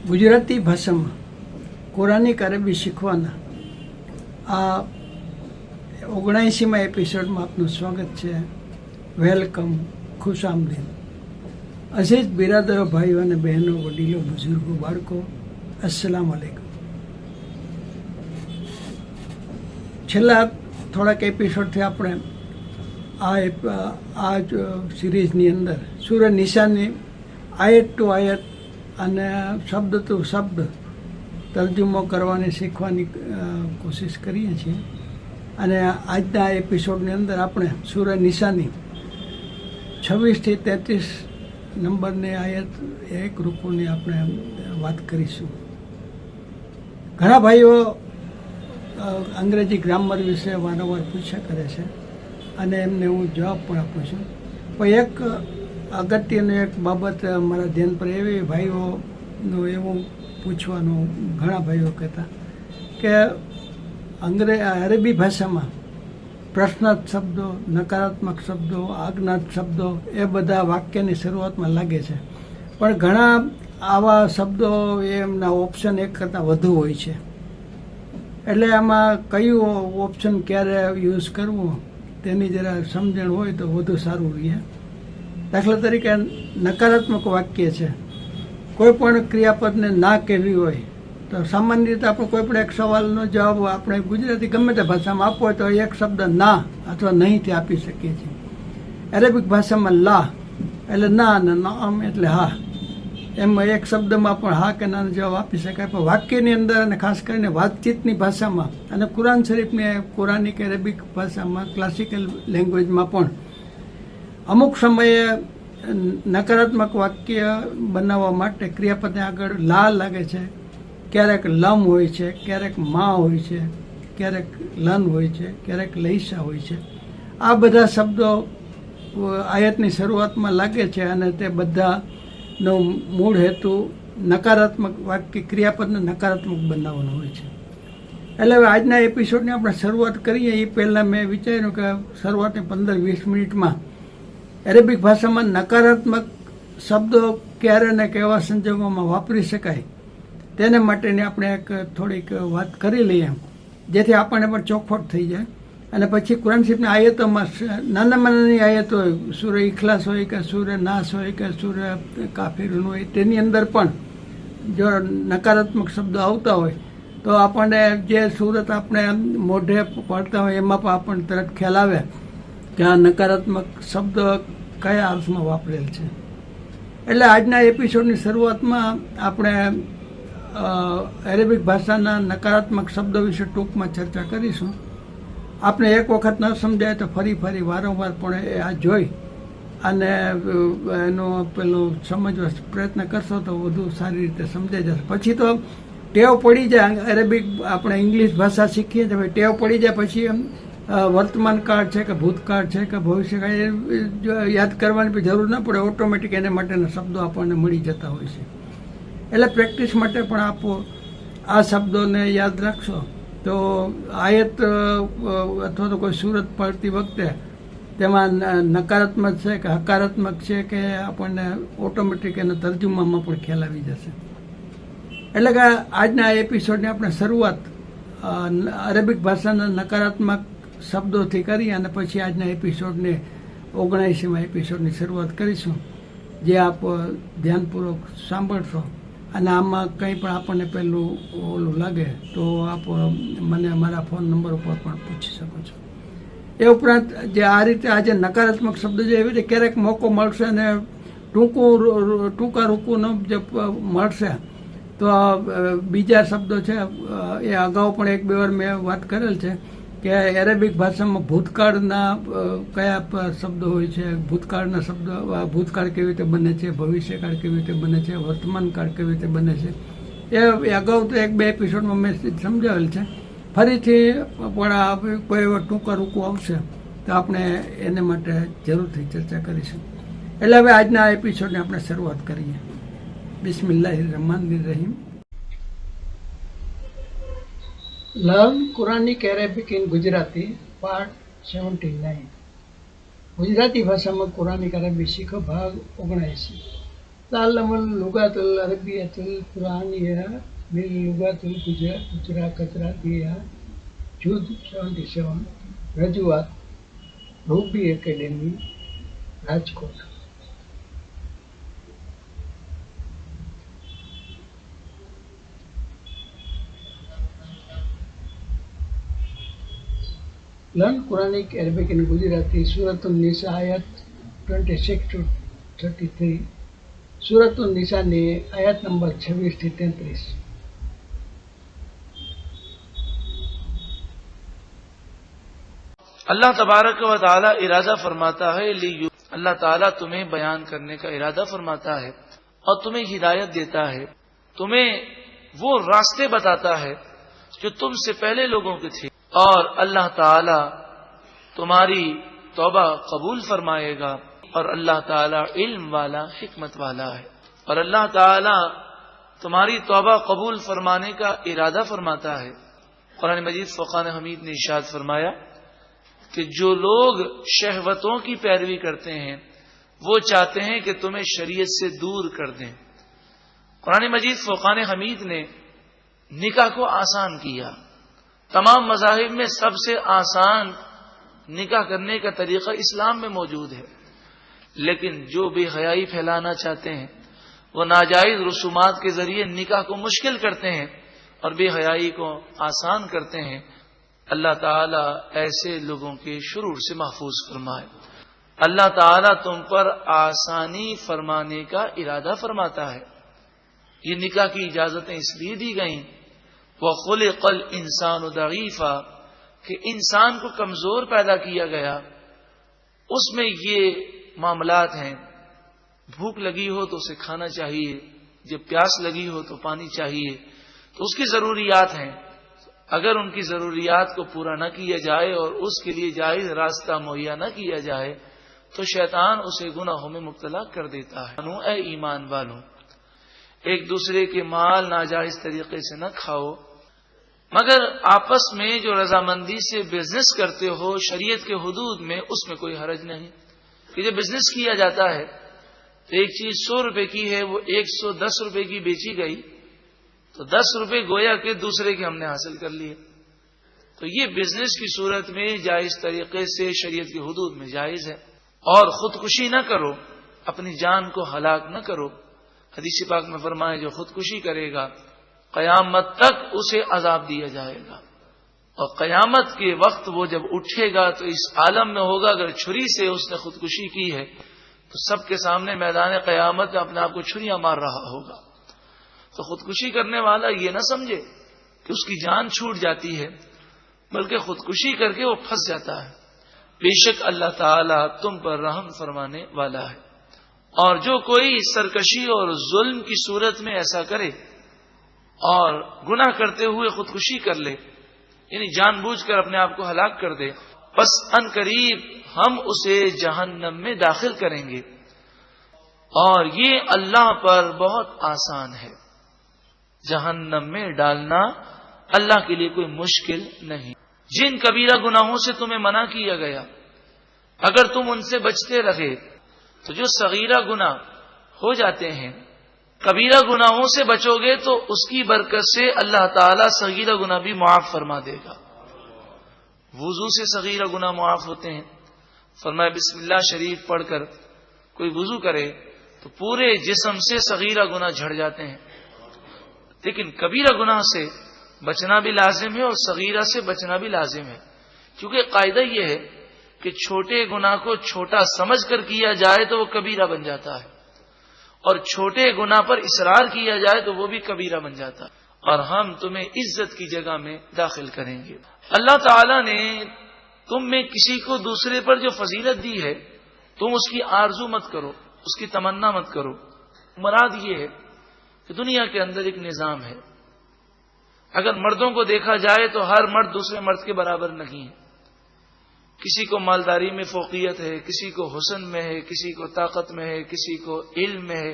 ગુજરાતી ભાષામાં કુરાનિક અરબી શીખવાના આ 79મા એપિસોડમાં આપનું સ્વાગત છે. વેલકમ, ખુશ આમદીદ. અઝીઝ બિરાદરો, ભાઈઓ અને બહેનો, વડીલો, બુઝુર્ગો, બાળકો, અસ્સલામ વાલેકુમ. છેલ્લા થોડાક એપિસોડથી આપણે આ સિરીઝની અંદર સૂરહ નિસાની આયત ટુ આયત અને શબ્દ ટુ શબ્દ તર્જુમો કરવાની શીખવાની કોશિશ કરીએ છીએ. અને આજના એપિસોડની અંદર આપણે સૂરહ નિસાની 26 થી 33 નંબરની આયત એક રૂકુની આપણે વાત કરીશું. ઘણા ભાઈઓ અંગ્રેજી ગ્રામર વિશે વારંવાર પૂછ્યા કરે છે અને એમને હું જવાબ પણ આપું છું. પણ એક અગત્યની એક બાબત મારા ધ્યાન પર એવી ભાઈઓનું એવું પૂછવાનું ઘણા ભાઈઓ કહેતા કે અરબી ભાષામાં પ્રશ્નાર્થ શબ્દો, નકારાત્મક શબ્દો, આજ્ઞાર્થ શબ્દો એ બધા વાક્યની શરૂઆતમાં લાગે છે, પણ ઘણા આવા શબ્દો એમના ઓપ્શન એક કરતાં વધુ હોય છે. એટલે આમાં કયું ઓપ્શન ક્યારે યુઝ કરવું તેની જરા સમજણ હોય તો વધુ સારું રહે. દાખલા તરીકે નકારાત્મક વાક્ય છે, કોઈ પણ ક્રિયાપદને ના કહેવી હોય તો સામાન્ય રીતે આપણે કોઈ પણ એક સવાલનો જવાબ આપણે ગુજરાતી ગમે તે ભાષામાં આપવો હોય તો એક શબ્દ ના અથવા નહીંથી આપી શકીએ છીએ. અરેબિક ભાષામાં લા એટલે ના અને નામ એટલે હા, એમાં એક શબ્દમાં પણ હા કે નાનો જવાબ આપી શકાય. પણ વાક્યની અંદર અને ખાસ કરીને વાતચીતની ભાષામાં અને કુરાન શરીફની કુરાનિક અરેબિક ભાષામાં ક્લાસિકલ લેંગ્વેજમાં પણ અમુક સમયે નકારાત્મક વાક્ય બનાવવા માટે ક્રિયાપદને આગળ લા લાગે છે, ક્યારેક લમ હોય છે, ક્યારેક માં હોય છે, ક્યારેક લન હોય છે, ક્યારેક લૈસા હોય છે. આ બધા શબ્દો આયતની શરૂઆતમાં લાગે છે અને તે બધાનો મૂળ હેતુ નકારાત્મક વાક્ય ક્રિયાપદને નકારાત્મક બનાવવાનો હોય છે. એટલે હવે આજના એપિસોડની આપણે શરૂઆત કરીએ એ પહેલાં મેં વિચાર્યું કે શરૂઆતની 15-20 મિનિટમાં અરેબિક ભાષામાં નકારાત્મક શબ્દો ક્યારે ને કેવા સંજોગોમાં વાપરી શકાય તેને માટેની આપણે એક થોડીક વાત કરી લઈએ, જેથી આપણને પણ ચોખવટ થઈ જાય. અને પછી કુરાન શરીફની આયતોમાં નાનામાં નાની આયત હોય, સૂરહ ઇખલાસ હોય કે સૂરહ નાસ હોય કે સૂરહ કાફિરૂન હોય, તેની અંદર પણ જો નકારાત્મક શબ્દો આવતા હોય તો આપણને જે સુરત આપણે મોઢે પડતા હોય એમાં પણ આપણને તરત ખ્યાલ આવે કે આ નકારાત્મક શબ્દ કયા અર્થમાં વાપરેલ છે. એટલે આજના એપિસોડની શરૂઆતમાં આપણે અરેબિક ભાષાના નકારાત્મક શબ્દો વિશે ટૂંકમાં ચર્ચા કરીશું. આપણે એક વખત ન સમજાય તો ફરી વારંવાર પણ આ જોઈ અને એનો પેલું સમજવા પ્રયત્ન કરશો તો વધુ સારી રીતે સમજાઈ જશે. પછી તો ટેવ પડી જાય, અરેબિક આપણે ઇંગ્લિશ ભાષા શીખીએ તો ટેવ પડી જાય, પછી વર્તમાન કાળ છે કે ભૂતકાળ છે કે ભવિષ્યકાળ એ યાદ કરવાની જરૂર ન પડે, ઓટોમેટિક એને માટેના શબ્દો આપણને મળી જતા હોય છે. એટલે પ્રેક્ટિસ માટે પણ આપો આ શબ્દોને યાદ રાખશો તો આયત અથવા તો કોઈ સુરત પડતી વખતે તેમાં નકારાત્મક છે કે હકારાત્મક છે કે આપણને ઓટોમેટિક એના તર્જુમામાં પણ ખ્યાલ આવી જશે. એટલે કે આજના એપિસોડની આપણે શરૂઆત અરેબિક ભાષાના નકારાત્મક શબ્દોથી કરી અને પછી આજના એપિસોડને 79મા એપિસોડની શરૂઆત કરીશું, જે આપ ધ્યાનપૂર્વક સાંભળશો. અને આમાં કંઈ પણ આપણને પહેલું ઓલું લાગે તો આપ મને મારા ફોન નંબર ઉપર પણ પૂછી શકો છો. એ ઉપરાંત જે આ રીતે આજે નકારાત્મક શબ્દો જે એવી રીતે ક્યારેક મોકો મળશે અને ટૂંકા રૂકુનો જે મળશે તો બીજા શબ્દો છે એ અગાઉ પણ 1-2 વાર મેં વાત કરેલ છે કે અરેબિક ભાષામાં ભૂતકાળના કયા શબ્દો હોય છે, ભૂતકાળના શબ્દો, ભૂતકાળ કેવી રીતે બને છે, ભવિષ્યકાળ કેવી રીતે બને છે, વર્તમાન કાળ કેવી રીતે બને છે, એ અગાઉ તો 1-2 એપિસોડમાં મેં સમજાવેલ છે. ફરીથી પણ કોઈ એવા ટૂંકા રૂકું આવશે તો આપણે એને માટે જરૂરથી ચર્ચા કરીશું. એટલે હવે આજના એપિસોડની આપણે શરૂઆત કરીએ. બિસ્મિલ્લાહિર્રહમાનિર્રહીમ. Learn Quranic Arabic in Gujarati part 79. Gujarati ભાષામાં કુરાનિક અરબી શીખો ભાગ 79. تعلم اللغات العربية القرآنية باللغات القدراتية جود 77 رجوات روبي أكاديمي راجكوٹ. Learn Quranic, Arabic and Gujarati. Surah An-Nisa ayat 26 to 33. Surah An-Nisa ने आयत नंबर 26 થી 33. اللہ تبارک و تعالی ارادہ فرماتا ہے اللہ تعالیٰ تمہیں بیان کرنے کا ارادہ فرماتا ہے اور تمہیں ہدایت دیتا ہے، تمہیں وہ راستے بتاتا ہے جو تم سے پہلے لوگوں کے تھے، اور اللہ تعالیٰ تمہاری توبہ قبول فرمائے گا، اور اللہ تعالیٰ علم والا حکمت والا ہے، اور اللہ تعالیٰ تمہاری توبہ قبول فرمانے کا ارادہ فرماتا ہے. قرآن مجید فرقان حمید نے ارشاد فرمایا کہ جو لوگ شہوتوں کی پیروی کرتے ہیں وہ چاہتے ہیں کہ تمہیں شریعت سے دور کر دیں. قرآن مجید فرقان حمید نے نکاح کو آسان کیا. تمام مذاہب میں سب سے آسان نکاح کرنے کا طریقہ اسلام میں موجود ہے، لیکن جو بے حیائی پھیلانا چاہتے ہیں وہ ناجائز رسومات کے ذریعے نکاح کو مشکل کرتے ہیں اور بے حیائی کو آسان کرتے ہیں. اللہ تعالیٰ ایسے لوگوں کے شرور سے محفوظ فرمائے. اللہ تعالیٰ تم پر آسانی فرمانے کا ارادہ فرماتا ہے. یہ نکاح کی اجازتیں اس لیے دی گئیں وَخُلِقَ الْإِنسَانُ ضَعِيفًا کہ انسان کو کمزور پیدا کیا گیا. اس میں یہ معاملات ہیں، بھوک لگی ہو تو اسے کھانا چاہیے، جب پیاس لگی ہو تو پانی چاہیے، تو اس کی ضروریات ہیں. اگر ان کی ضروریات کو پورا نہ کیا جائے اور اس کے لیے جائز راستہ مہیا نہ کیا جائے تو شیطان اسے گناہوں میں مبتلا کر دیتا ہے. اے ایمان والوں، ایک دوسرے کے مال ناجائز طریقے سے نہ کھاؤ، مگر آپس میں جو رضامندی سے بزنس کرتے ہو شریعت کے حدود میں، اس میں کوئی حرج نہیں. کہ جب بزنس کیا جاتا ہے تو ایک چیز 100 روپے کی ہے، وہ 110 روپے کی بیچی گئی تو 10 روپے گویا کہ دوسرے کے ہم نے حاصل کر لیے. تو یہ بزنس کی صورت میں جائز طریقے سے شریعت کے حدود میں جائز ہے. اور خودکشی نہ کرو، اپنی جان کو ہلاک نہ کرو. حدیث پاک میں فرمائے جو خودکشی کرے گا قیامت تک اسے عذاب دیا جائے گا، اور قیامت کے وقت وہ جب اٹھے گا تو اس عالم میں ہوگا اگر چھری سے اس نے خودکشی کی ہے تو سب کے سامنے میدان قیامت میں اپنے آپ کو چھریاں مار رہا ہوگا. تو خودکشی کرنے والا یہ نہ سمجھے کہ اس کی جان چھوٹ جاتی ہے، بلکہ خودکشی کر کے وہ پھنس جاتا ہے. بے شک اللہ تعالیٰ تم پر رحم فرمانے والا ہے. اور جو کوئی سرکشی اور ظلم کی صورت میں ایسا کرے اور گناہ کرتے ہوئے خودکشی کر لے، یعنی جان بوجھ کر اپنے آپ کو ہلاک کر دے، بس ان قریب ہم اسے جہنم میں داخل کریں گے، اور یہ اللہ پر بہت آسان ہے. جہنم میں ڈالنا اللہ کے لیے کوئی مشکل نہیں. جن کبیرہ گناہوں سے تمہیں منع کیا گیا اگر تم ان سے بچتے رہے تو جو صغیرہ گناہ ہو جاتے ہیں، کبیرہ گناہوں سے بچو گے تو اس کی برکت سے اللہ تعالیٰ صغیرہ گناہ بھی معاف فرما دے گا. وضو سے صغیرہ گناہ معاف ہوتے ہیں. فرمایا بسم اللہ شریف پڑھ کر کوئی وضو کرے تو پورے جسم سے صغیرہ گناہ جھڑ جاتے ہیں. لیکن کبیرہ گناہ سے بچنا بھی لازم ہے اور صغیرہ سے بچنا بھی لازم ہے، کیونکہ قاعدہ یہ ہے کہ چھوٹے گناہ کو چھوٹا سمجھ کر کیا جائے تو وہ کبیرہ بن جاتا ہے، اور چھوٹے گناہ پر اصرار کیا جائے تو وہ بھی کبیرہ بن جاتا ہے. اور ہم تمہیں عزت کی جگہ میں داخل کریں گے. اللہ تعالیٰ نے تم میں کسی کو دوسرے پر جو فضیلت دی ہے تم اس کی آرزو مت کرو، اس کی تمنا مت کرو. مراد یہ ہے کہ دنیا کے اندر ایک نظام ہے. اگر مردوں کو دیکھا جائے تو ہر مرد دوسرے مرد کے برابر نہیں ہے. کسی کو مالداری میں فوقیت ہے، کسی کو حسن میں ہے، کسی کو طاقت میں ہے، کسی کو علم میں ہے،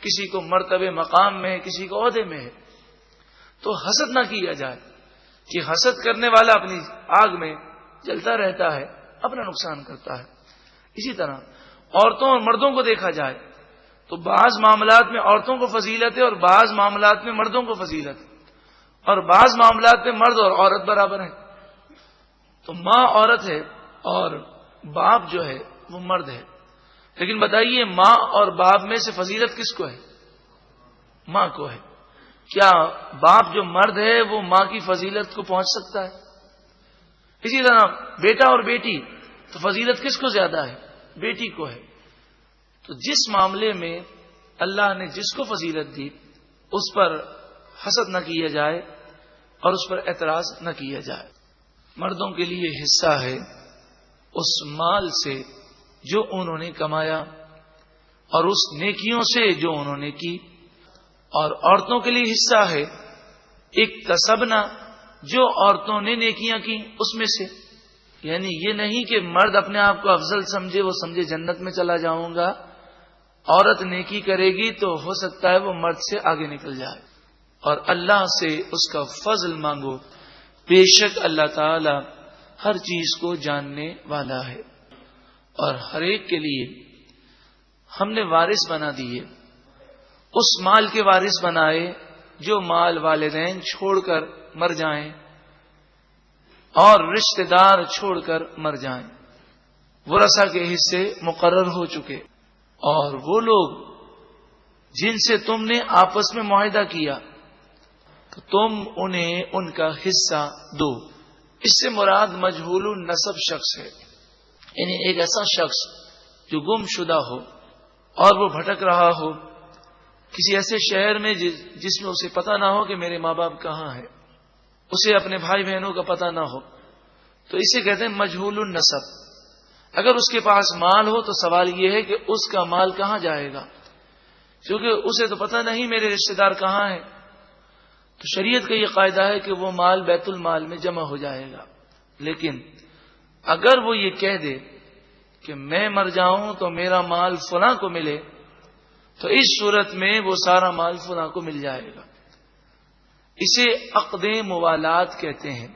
کسی کو مرتبے مقام میں ہے، کسی کو عہدے میں ہے. تو حسد نہ کیا جائے کہ حسد کرنے والا اپنی آگ میں جلتا رہتا ہے، اپنا نقصان کرتا ہے. اسی طرح عورتوں اور مردوں کو دیکھا جائے تو بعض معاملات میں عورتوں کو فضیلت ہے اور بعض معاملات میں مردوں کو فضیلت ہے، اور بعض معاملات میں مرد اور عورت برابر ہیں. تو ماں عورت ہے اور باپ جو ہے وہ مرد ہے. لیکن بتائیے ماں اور باپ میں سے فضیلت کس کو ہے؟ ماں کو ہے. کیا باپ جو مرد ہے وہ ماں کی فضیلت کو پہنچ سکتا ہے؟ اسی طرح بیٹا اور بیٹی، تو فضیلت کس کو زیادہ ہے؟ بیٹی کو ہے. تو جس معاملے میں اللہ نے جس کو فضیلت دی اس پر حسد نہ کیا جائے اور اس پر اعتراض نہ کیا جائے. مردوں کے لیے حصہ ہے اس مال سے جو انہوں نے کمایا اور اس نیکیوں سے جو انہوں نے کی، اور عورتوں کے لیے حصہ ہے اکتسبنا، جو عورتوں نے نیکیاں کی اس میں سے. یعنی یہ نہیں کہ مرد اپنے آپ کو افضل سمجھے، وہ سمجھے جنت میں چلا جاؤں گا، عورت نیکی کرے گی تو ہو سکتا ہے وہ مرد سے آگے نکل جائے. اور اللہ سے اس کا فضل مانگو، بے شک اللہ تعالی ہر چیز کو جاننے والا ہے. اور ہر ایک کے لیے ہم نے وارث بنا دیے، اس مال کے وارث بنائے جو مال والدین چھوڑ کر مر جائیں اور رشتہ دار چھوڑ کر مر جائیں. ورثہ کے حصے مقرر ہو چکے، اور وہ لوگ جن سے تم نے آپس میں معاہدہ کیا تو تم انہیں ان کا حصہ دو. اس سے مراد مجہول النسب شخص ہے، یعنی ایک ایسا شخص جو گم شدہ ہو اور وہ بھٹک رہا ہو کسی ایسے شہر میں جس میں اسے پتہ نہ ہو کہ میرے ماں باپ کہاں ہیں، اسے اپنے بھائی بہنوں کا پتہ نہ ہو، تو اسے کہتے ہیں مجہول النسب. اگر اس کے پاس مال ہو تو سوال یہ ہے کہ اس کا مال کہاں جائے گا، کیونکہ اسے تو پتہ نہیں میرے رشتہ دار کہاں ہیں. تو شریعت کا یہ قاعدہ ہے کہ وہ مال بیت المال میں جمع ہو جائے گا. لیکن اگر وہ یہ کہہ دے کہ میں مر جاؤں تو میرا مال فلاں کو ملے، تو اس صورت میں وہ سارا مال فلاں کو مل جائے گا. اسے عقد موالات کہتے ہیں.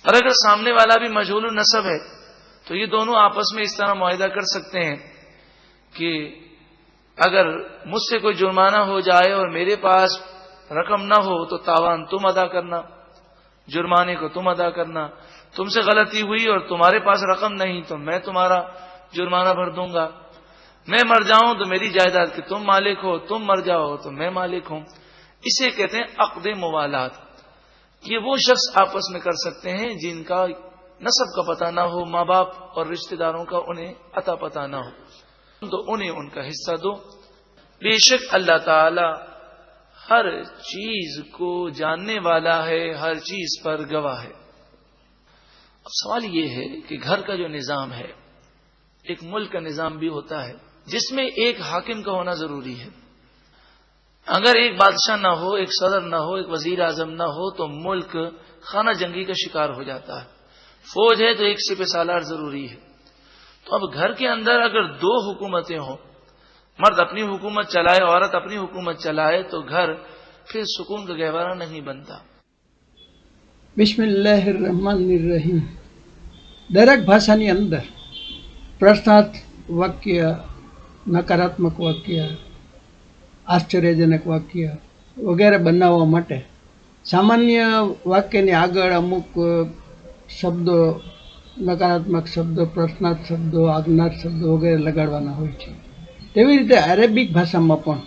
اور اگر سامنے والا بھی مجہول النسب ہے تو یہ دونوں آپس میں اس طرح معاہدہ کر سکتے ہیں کہ اگر مجھ سے کوئی جرمانہ ہو جائے اور میرے پاس رقم نہ ہو تو تاوان تم ادا کرنا، جرمانے کو تم ادا کرنا. تم سے غلطی ہوئی اور تمہارے پاس رقم نہیں تو میں تمہارا جرمانہ بھر دوں گا. میں مر جاؤں تو میری جائیداد کے تم مالک ہو، تم مر جاؤ تو میں مالک ہوں. اسے کہتے ہیں عقد موالات. یہ وہ شخص آپس میں کر سکتے ہیں جن کا نسب کا پتہ نہ ہو، ماں باپ اور رشتہ داروں کا انہیں عطا پتہ نہ ہو، تو انہیں ان کا حصہ دو. بے شک اللہ تعالی ہر چیز کو جاننے والا ہے، ہر چیز پر گواہ ہے. اب سوال یہ ہے کہ گھر کا جو نظام ہے، ایک ملک کا نظام بھی ہوتا ہے جس میں ایک حاکم کا ہونا ضروری ہے. اگر ایک بادشاہ نہ ہو، ایک صدر نہ ہو، ایک وزیر اعظم نہ ہو تو ملک خانہ جنگی کا شکار ہو جاتا ہے. فوج ہے تو ایک سپہ سالار ضروری ہے. تو اب گھر کے اندر اگر دو حکومتیں ہوں، مرد اپنی حکومت چلائے، عورت اپنی حکومت چلائے، تو گھر پھر سکون کا گہوارہ نہیں بنتا. બિસ્મ અલ્લાહ રહમાન રહીમ. દરેક ભાષાની અંદર પ્રશ્નાર્થ વાક્ય, નકારાત્મક વાક્ય, આશ્ચર્યજનક વાક્ય વગેરે બનાવવા માટે સામાન્ય વાક્યની આગળ અમુક શબ્દો, નકારાત્મક શબ્દો, પ્રશ્નાર્થ શબ્દો, આજ્ઞાર્થ શબ્દો વગેરે લગાડવાના હોય છે. તેવી રીતે અરેબિક ભાષામાં પણ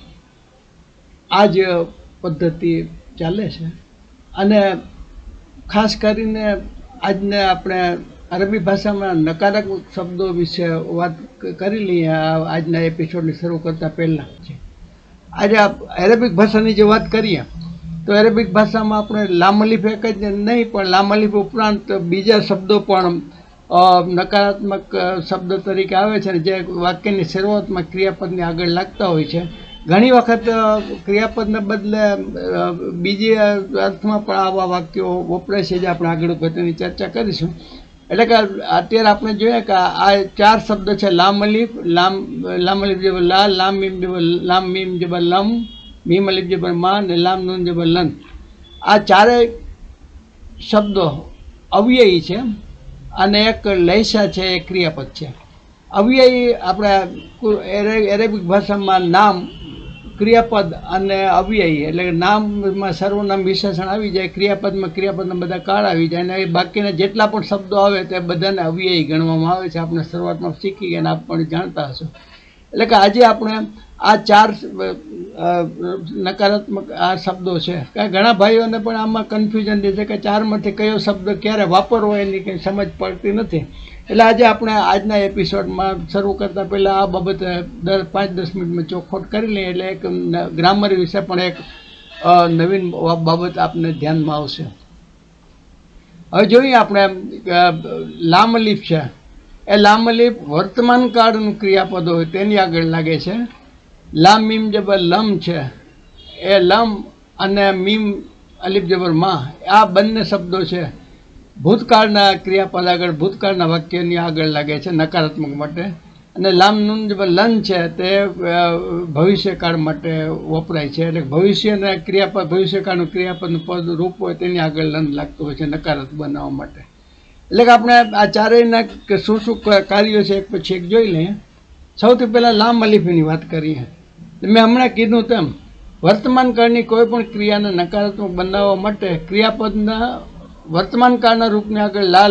આ જ પદ્ધતિ ચાલે છે. અને ખાસ કરીને આજને આપણે અરબી ભાષામાં નકારાત્મક શબ્દો વિશે વાત કરી લઈએ આજના એપિસોડને શરૂ કરતાં પહેલાં. આજે અરેબિક ભાષાની જે વાત કરીએ તો અરેબિક ભાષામાં આપણે લામ અલીફ એક જ નહીં પણ લામ અલીફ ઉપરાંત બીજા શબ્દો પણ નકારાત્મક શબ્દ તરીકે આવે છે, જે વાક્યની શરૂઆતમાં ક્રિયાપદની આગળ લાગતા હોય છે. ઘણી વખત ક્રિયાપદને બદલે બીજી અર્થમાં પણ આવા વાક્યો વપરાય છે, જે આપણે આગળ તેની ચર્ચા કરીશું. એટલે કે અત્યારે આપણે જોઈએ કે આ ચાર શબ્દ છે: લામ અલીફ, લામ અલીફ જબર લા, લામ મીમ જબર લમ, મીમ અલીફ જબર મા અને લામ નૂન જબર લન. આ ચારેય શબ્દો અવ્યયી છે અને એક લયસા છે, એક ક્રિયાપદ છે. અવ્યયી આપણે એરેબિક ભાષામાં નામ, ક્રિયાપદ અને અવ્યયી એટલે કે નામમાં સર્વનામ વિશેષણ આવી જાય, ક્રિયાપદમાં ક્રિયાપદના બધા કાળ આવી જાય, અને એ બાકીના જેટલા પણ શબ્દો આવે તે બધાને અવ્યયી ગણવામાં આવે છે. આપણે શરૂઆતમાં શીખી ગયા અને આપ પણ જાણતા હશો. એટલે કે આજે આપણે આ 4 નકારાત્મક આ શબ્દો છે. કારણ ઘણા ભાઈઓને પણ આમાં કન્ફ્યુઝન રહે છે કે 4માંથી કયો શબ્દ ક્યારે વાપરવો એની કંઈ સમજ પડતી નથી. એટલે આજે આપણે આજના એપિસોડમાં શરૂ કરતાં પહેલાં આ બાબતે 5-10 મિનિટમાં ચોખવટ કરી લઈએ, એટલે એક ગ્રામર વિશે પણ એક નવીન બાબત આપને ધ્યાનમાં આવશે. હવે જોઈએ આપણે લામલીફ છે. એ લામલીફ વર્તમાન કાળનું ક્રિયાપદ હોય તેની આગળ લાગે છે. લામ મીમ જબર લમ છે, એ લમ અને મીમ અલીફ જબર માં, આ બંને શબ્દો છે ભૂતકાળના ક્રિયાપદ આગળ, ભૂતકાળના વાક્યની આગળ લાગે છે નકારાત્મક માટે. અને લામ નૂન જબર લન છે તે ભવિષ્યકાળ માટે વપરાય છે. એટલે ભવિષ્યના ક્રિયાપદ, ભવિષ્યકાળનું ક્રિયાપદનું પદ રૂપ હોય તેની આગળ લન લાગતું હોય છે નકારાત્મક બનાવવા માટે. એટલે કે આપણે આ ચારેયના શું શું કાર્યો છે એક પછી એક જોઈ લઈએ. સૌથી પહેલાં લામ અલીફની વાત કરીએ. મેં હમણાં કીધું તેમ વર્તમાન કાળની કોઈ પણ ક્રિયાને નકારાત્મક બનાવવા માટે ક્રિયાપદના વર્તમાન કાળના રૂપને આગળ લા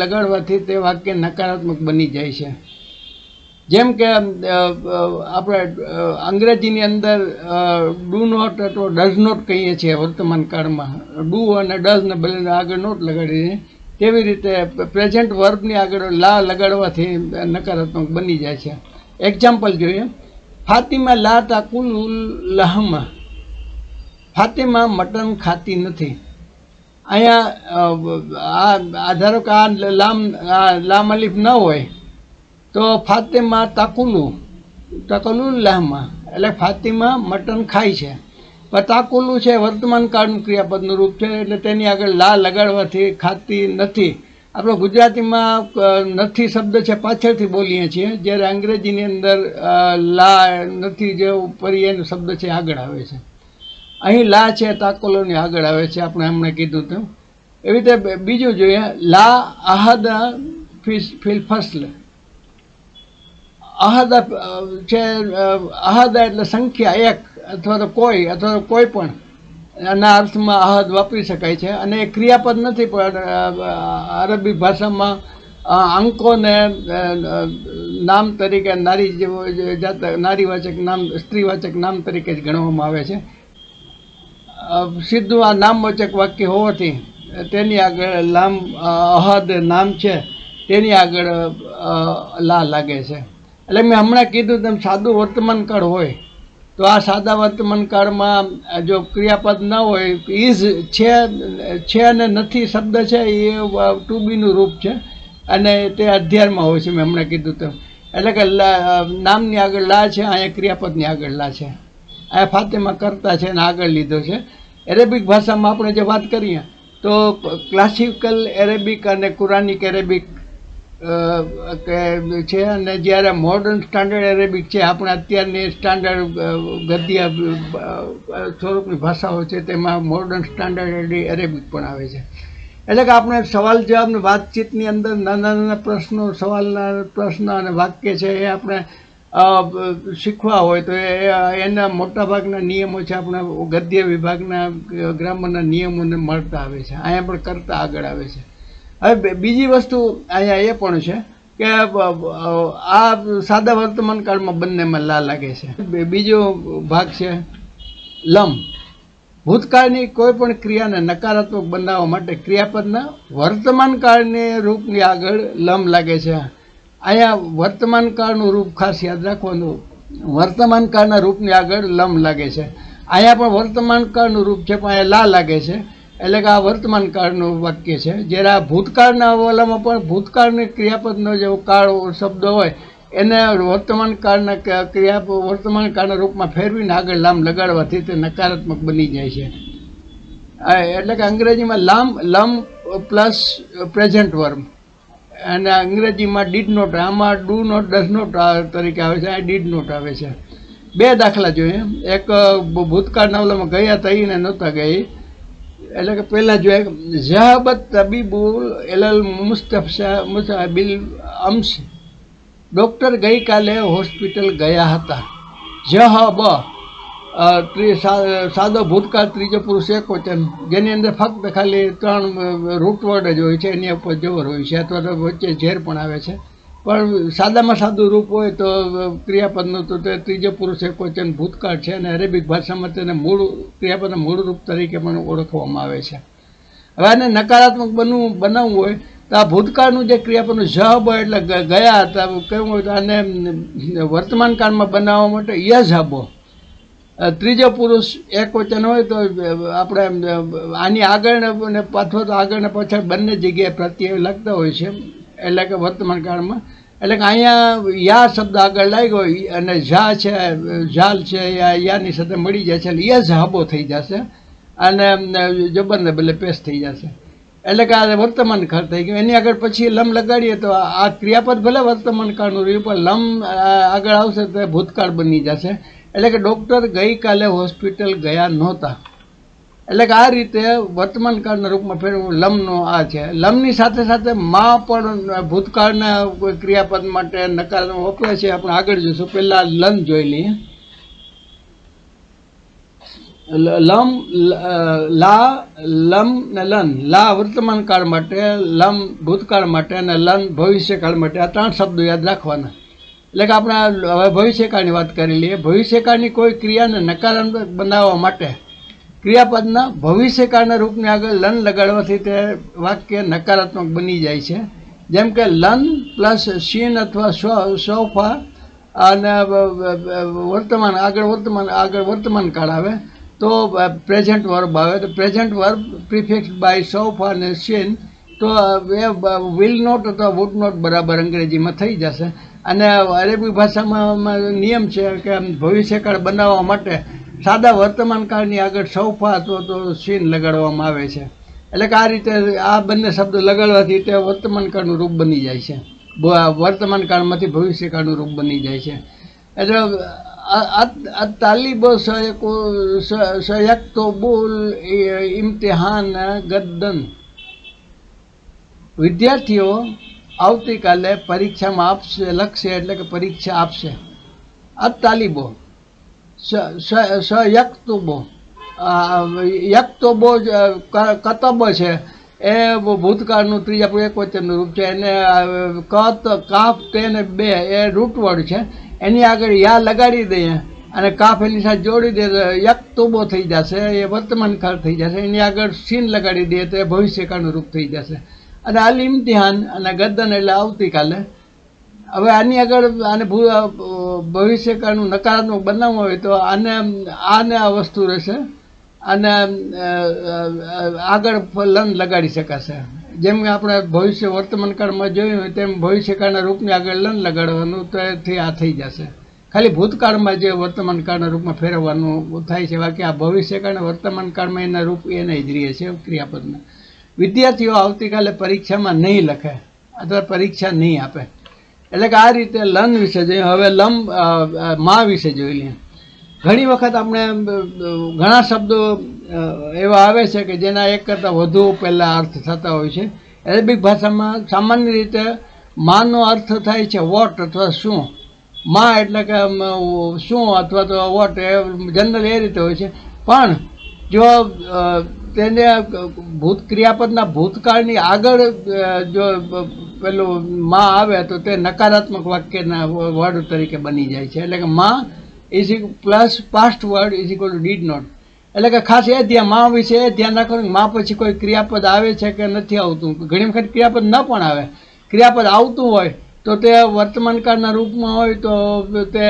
લગાડવાથી તે વાક્ય નકારાત્મક બની જાય છે. જેમ કે આપણે અંગ્રેજીની અંદર ડુ નોટ અથવા ડઝ નોટ કહીએ છીએ વર્તમાન કાળમાં, ડુ અને ડઝ ને બંને આગળ નોટ લગાડીએ, તેવી રીતે પ્રેઝન્ટ વર્બની આગળ લા લગાડવાથી નકારાત્મક બની જાય છે. એક્ઝામ્પલ જોઈએ. ફાતિમા લા તાકુલુલ લહમા, ફાતિમા મટન ખાતી નથી. અહીંયા ધારો કે આ લામ અલીફ ન હોય તો ફાતિમા તાકુલુલ લહમા એટલે ફાતિમા મટન ખાય છે. પણ તાકુલુ છે વર્તમાન કાળનું ક્રિયાપદનું રૂપ છે, એટલે તેની આગળ લા લગાડવાથી ખાતી નથી. આપણે ગુજરાતીમાં નથી શબ્દ છે પાછળથી બોલીએ છીએ, જ્યારે અંગ્રેજીની અંદર લા નથી જે પર્યાયનો શબ્દ છે આગળ આવે છે. અહીં લા છે તાકુલુની આગળ આવે છે, આપણે હમણાં કીધું તેમ. એવી રીતે બીજું જોઈએ. લા આહદા ફિલ ફસલ, આહદા છે, આહદા એટલે સંખ્યા એક અથવા તો કોઈ પણ ના અર્થમાં આહદ વાપરી શકાય છે. અને એ ક્રિયાપદ નથી, પણ અરબી ભાષામાં અંકોને નામ તરીકે નારીવાચક નામ, સ્ત્રીવાચક નામ તરીકે જ ગણવામાં આવે છે. સીધું આ નામવાચક વાક્ય હોવાથી તેની આગળ લામ અહદ નામ છે તેની આગળ લા લાગે છે. એટલે મેં હમણાં કીધું તેમ સાદું વર્તમાન કાળ હોય તો આ સાદા વર્તમાન કાળમાં જો ક્રિયાપદ ન હોય, ઇઝ છે અને નથી શબ્દ છે એ ટુ બીનું રૂપ છે અને તે અધ્યારમાં હોય છે. મેં હમણાં કીધું તેમ. એટલે કે નામની આગળ લા છે, અહીંયા ક્રિયાપદની આગળ લા છે. અહીંયા ફાતિમા કરતા છે અને આગળ લીધો છે. એરેબિક ભાષામાં આપણે જે વાત કરીએ તો ક્લાસિકલ એરેબિક અને કુરાનિક એરેબિક છે, અને જ્યારે મોડર્ન સ્ટાન્ડર્ડ એરેબિક છે, આપણે અત્યારની સ્ટાન્ડર્ડ ગદ્ય સ્વરૂપની ભાષાઓ છે તેમાં મોડર્ન સ્ટાન્ડર્ડ એરેબિક પણ આવે છે. એટલે કે આપણે સવાલ જવાબની વાતચીતની અંદર નાના નાના પ્રશ્નો, સવાલના પ્રશ્ન અને વાક્ય છે એ આપણે શીખવા હોય તો એના મોટાભાગના નિયમો છે આપણા ગદ્ય વિભાગના ગ્રામરના નિયમોને મળતા આવે છે. અહીંયા પણ કરતા આગળ આવે છે. હવે બીજી વસ્તુ અહીંયા એ પણ છે કે આ સાદા વર્તમાન કાળમાં બંનેમાં લા લાગે છે. બીજો ભાગ છે લમ. ભૂતકાળની કોઈ પણ ક્રિયાને નકારાત્મક બનાવવા માટે ક્રિયાપદના વર્તમાન કાળની રૂપની આગળ લમ લાગે છે. અહીંયા વર્તમાન કાળનું રૂપ ખાસ યાદ રાખવાનું, વર્તમાન કાળના રૂપની આગળ લમ લાગે છે. અહીંયા પણ વર્તમાન કાળનું રૂપ છે પણ અહીંયા લા લાગે છે. એટલે કે આ વર્તમાન કાળનું વાક્ય છે. જ્યારે આ ભૂતકાળના ઓલામાં પણ ભૂતકાળની ક્રિયાપદનો જે કાળ શબ્દ હોય એને વર્તમાન કાળના વર્તમાન કાળના રૂપમાં ફેરવીને આગળ લામ લગાડવાથી તે નકારાત્મક બની જાય છે. એટલે કે અંગ્રેજીમાં લમ પ્લસ પ્રેઝન્ટ વર્બ, અને અંગ્રેજીમાં ડીડ નોટ, આમાં ડુ નોટ ડઝ નોટ તરીકે આવે છે, આ ડીડ નોટ આવે છે. 2 દાખલા જોઈએ. એક ભૂતકાળના ઓલામાં ગયા હતા એને નહોતા ગઈ. એટલે કે પહેલાં જોઈએ ઝહાબત તબીબુલ એલલ મુસ્તફશા મુસાબિલ અમ્સ, ડૉક્ટર ગઈકાલે હોસ્પિટલ ગયા હતા. જહ બ સાદો ભૂતકાળ, ત્રીજો પુરુષ એકવચન, જેની અંદર ફક્ત ખાલી 3 રૂટ વર્ડ જ હોય છે, એની ઉપર જોર હોય છે અથવા તો વચ્ચે ઝેર પણ આવે છે. પણ સાદામાં સાદું રૂપ હોય તો ક્રિયાપદનું તો તે ત્રીજો પુરુષ એકવચન ભૂતકાળ છે, અને અરેબિક ભાષામાં તેને ક્રિયાપદના મૂળ રૂપ તરીકે પણ ઓળખવામાં આવે છે. હવે આને નકારાત્મક બનાવવું હોય તો આ ભૂતકાળનું જે ક્રિયાપદનું ઝબ એટલે ગયા હતા કેવું હોય તો આને વર્તમાન કાળમાં બનાવવા માટે યઝબો, ત્રીજો પુરુષ એકવચન હોય તો આપણે આની આગળ ને અથવા તો આગળ ને પાછળ બંને જગ્યાએ પ્રત્યય લાગતા હોય છે, એટલે કે વર્તમાન કાળમાં. એટલે કે અહીંયા યા શબ્દ આગળ લાગ્યો અને ઝા છે, ઝાલ છે, યાની સાથે મળી જાય છે, એટલે યઝબો થઈ જશે અને જબરને બદલે પેશ થઈ જશે. એટલે કે આ વર્તમાન કાળ થઈ ગયું. એની આગળ પછી લમ લગાડીએ તો આ ક્રિયાપદ ભલે વર્તમાન કાળનું રહ્યું પણ લમ આગળ આવશે તો ભૂતકાળ બની જશે. એટલે કે ડૉક્ટર ગઈકાલે હોસ્પિટલ ગયા નહોતા. એટલે કે આ રીતે વર્તમાન કાળના રૂપમાં ફેરવું લમનો આ છે. લમની સાથે સાથે માં પણ ભૂતકાળના ક્રિયાપદ માટે નકારાત્મક વપરાય છે. આપણે આગળ જોઈશું. પહેલાં લન જોઈ લઈએ. લમ, લા, લમ ને લન. લા વર્તમાન કાળ માટે, લમ ભૂતકાળ માટે અને લન ભવિષ્યકાળ માટે. આ 3 શબ્દો યાદ રાખવાના. એટલે કે આપણે હવે ભવિષ્યકાળની વાત કરી લઈએ. ભવિષ્યકાળની કોઈ ક્રિયાને નકારાત્મક બનાવવા માટે ક્રિયાપદના ભવિષ્યકાળના રૂપની આગળ લન લગાડવાથી તે વાક્ય નકારાત્મક બની જાય છે. જેમ કે લન પ્લસ શીન અથવા સોફા અને વર્તમાન કાળ આવે તો પ્રેઝન્ટ વર્બ આવે. તો પ્રેઝન્ટ વર્બ પ્રિફિક્સ બાય સોફા અને શીન તો એ વિલ નોટ અથવા વુડ નોટ બરાબર અંગ્રેજીમાં થઈ જશે. અને અરેબી ભાષામાં નિયમ છે કે ભવિષ્યકાળ બનાવવા માટે સાદા વર્તમાન કાળની આગળ સૌફા અથવા તો સીન લગાડવામાં આવે છે. એટલે કે આ રીતે આ બંને શબ્દો લગાડવાથી તે વર્તમાન કાળનું રૂપ બની જાય છે. વર્તમાન કાળમાંથી ભવિષ્યકાળનું રૂપ બની જાય છે. એટલે તાલીબો સયક્તોબુલ ઇમ્તિહાન ગદ્દન, વિદ્યાર્થીઓ આવતીકાલે પરીક્ષામાં લખશે એટલે કે પરીક્ષા આપશે. આ તાલીબો યક્તુબો, યક્તુબો કતબ છે એ ભૂતકાળનું ત્રીજા પુરુષ એકવચનનું રૂપ છે. એને કત, કાફ, તે ને બે એ રૂટવર્ડ છે. એની આગળ યા લગાડી દઈએ અને કાફ એની સાથે જોડી દે તો યક્તુબો થઈ જશે, એ વર્તમાન કાળ થઈ જશે. એની આગળ સીન લગાડી દઈએ તો એ ભવિષ્યકાળનું રૂપ થઈ જશે. અને અલ ઇમ્તિહાન અને ગદ્દન એટલે આવતીકાલે. હવે આની આગળ આને ભવિષ્યકાળનું નકારાત્મક બનાવવું હોય તો આને આ વસ્તુ રહેશે અને આગળ લન લગાડી શકાશે. જેમ કે આપણે ભવિષ્ય વર્તમાન કાળમાં જોયું હોય તેમ ભવિષ્યકાળના રૂપની આગળ લન લગાડવાનું તો એથી આ થઈ જશે. ખાલી ભૂતકાળમાં જે વર્તમાન કાળના રૂપમાં ફેરવવાનું થાય છે, બાકી આ ભવિષ્યકાળના વર્તમાન કાળમાં એના રૂપ એને જ રહે છે ક્રિયાપદના. વિદ્યાર્થીઓ આવતીકાલે પરીક્ષામાં નહીં લખે અથવા પરીક્ષા નહીં આપે. એટલે કે આ રીતે લન વિશે જોઈએ. હવે માં વિશે જોઈ લઈએ. ઘણી વખત આપણે ઘણા શબ્દો એવા આવે છે કે જેના એક કરતાં વધુ પહેલાં અર્થ થતા હોય છે. અરેબિક ભાષામાં સામાન્ય રીતે માનો અર્થ થાય છે વોટ અથવા શું. માં એટલે કે શું અથવા તો વોટ એ જનરલ એ રીતે હોય છે. પણ જો તેને ક્રિયાપદના ભૂતકાળની આગળ જો પેલું માં આવે તો તે નકારાત્મક વાક્યના વર્ડ તરીકે બની જાય છે. એટલે કે માં is plus past word is equal to did not. એટલે કે ખાસ એ માં વિશે એ ધ્યાન રાખવાનું માં પછી કોઈ ક્રિયાપદ આવે છે કે નથી આવતું. ઘણી વખત ક્રિયાપદ ન પણ આવે. ક્રિયાપદ આવતું હોય તો તે વર્તમાન કાળના રૂપમાં હોય તો તે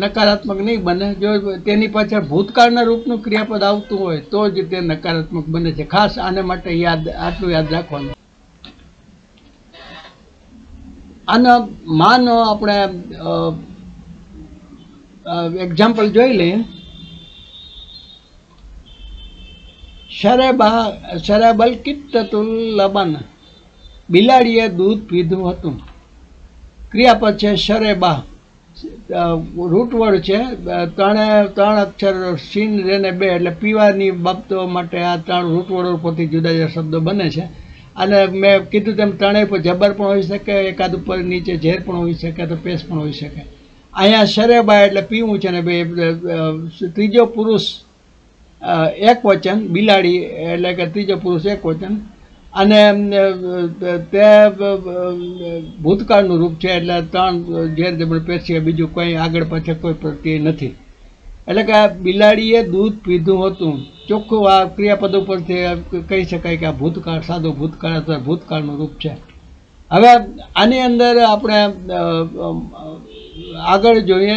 નકારાત્મક નહીં બને. જો તેની પાછળ ભૂતકાળના રૂપનું ક્રિયાપદ આવતું હોય તો જ તે નકારાત્મક બને છે. ખાસ આને માટે આટલું યાદ રાખવાનું. આના માનો આપણે એક્ઝામ્પલ જોઈ લઈએ. શરેબલ કિત્તતુલ લબન, બિલાડીએ દૂધ પીધું હતું. ક્રિયાપદ છે શરેબા, રૂટવર્ડ છે. 3 અક્ષર સીન રેને 2 એટલે પીવાની બાબતો માટે આ 3 રૂટવર્ડ ઉપરથી જુદા જુદા શબ્દો બને છે. અને મેં કીધું તેમ ત્રણેય પર જબર પણ હોઈ શકે, એકાદ ઉપર નીચે ઝેર પણ હોઈ શકે, તો પેશ પણ હોઈ શકે. અહીંયા શરેબા એટલે પીવું છે ને ત્રીજો પુરુષ એક વચન, બિલાડી એટલે કે ત્રીજો પુરુષ એક વચન, અને તે ભૂતકાળનું રૂપ છે એટલે ત્રણ ઝેર જબર પેશ છે, બીજું કંઈ આગળ પાછળ કોઈ પ્રત્યય નથી. એટલે કે આ બિલાડીએ દૂધ પીધું હતું, ચોખ્ખું આ ક્રિયાપદ ઉપરથી કહી શકાય કે આ ભૂતકાળ, સાદો ભૂતકાળ અથવા ભૂતકાળનું રૂપ છે. હવે આની અંદર આપણે આગળ જોઈએ,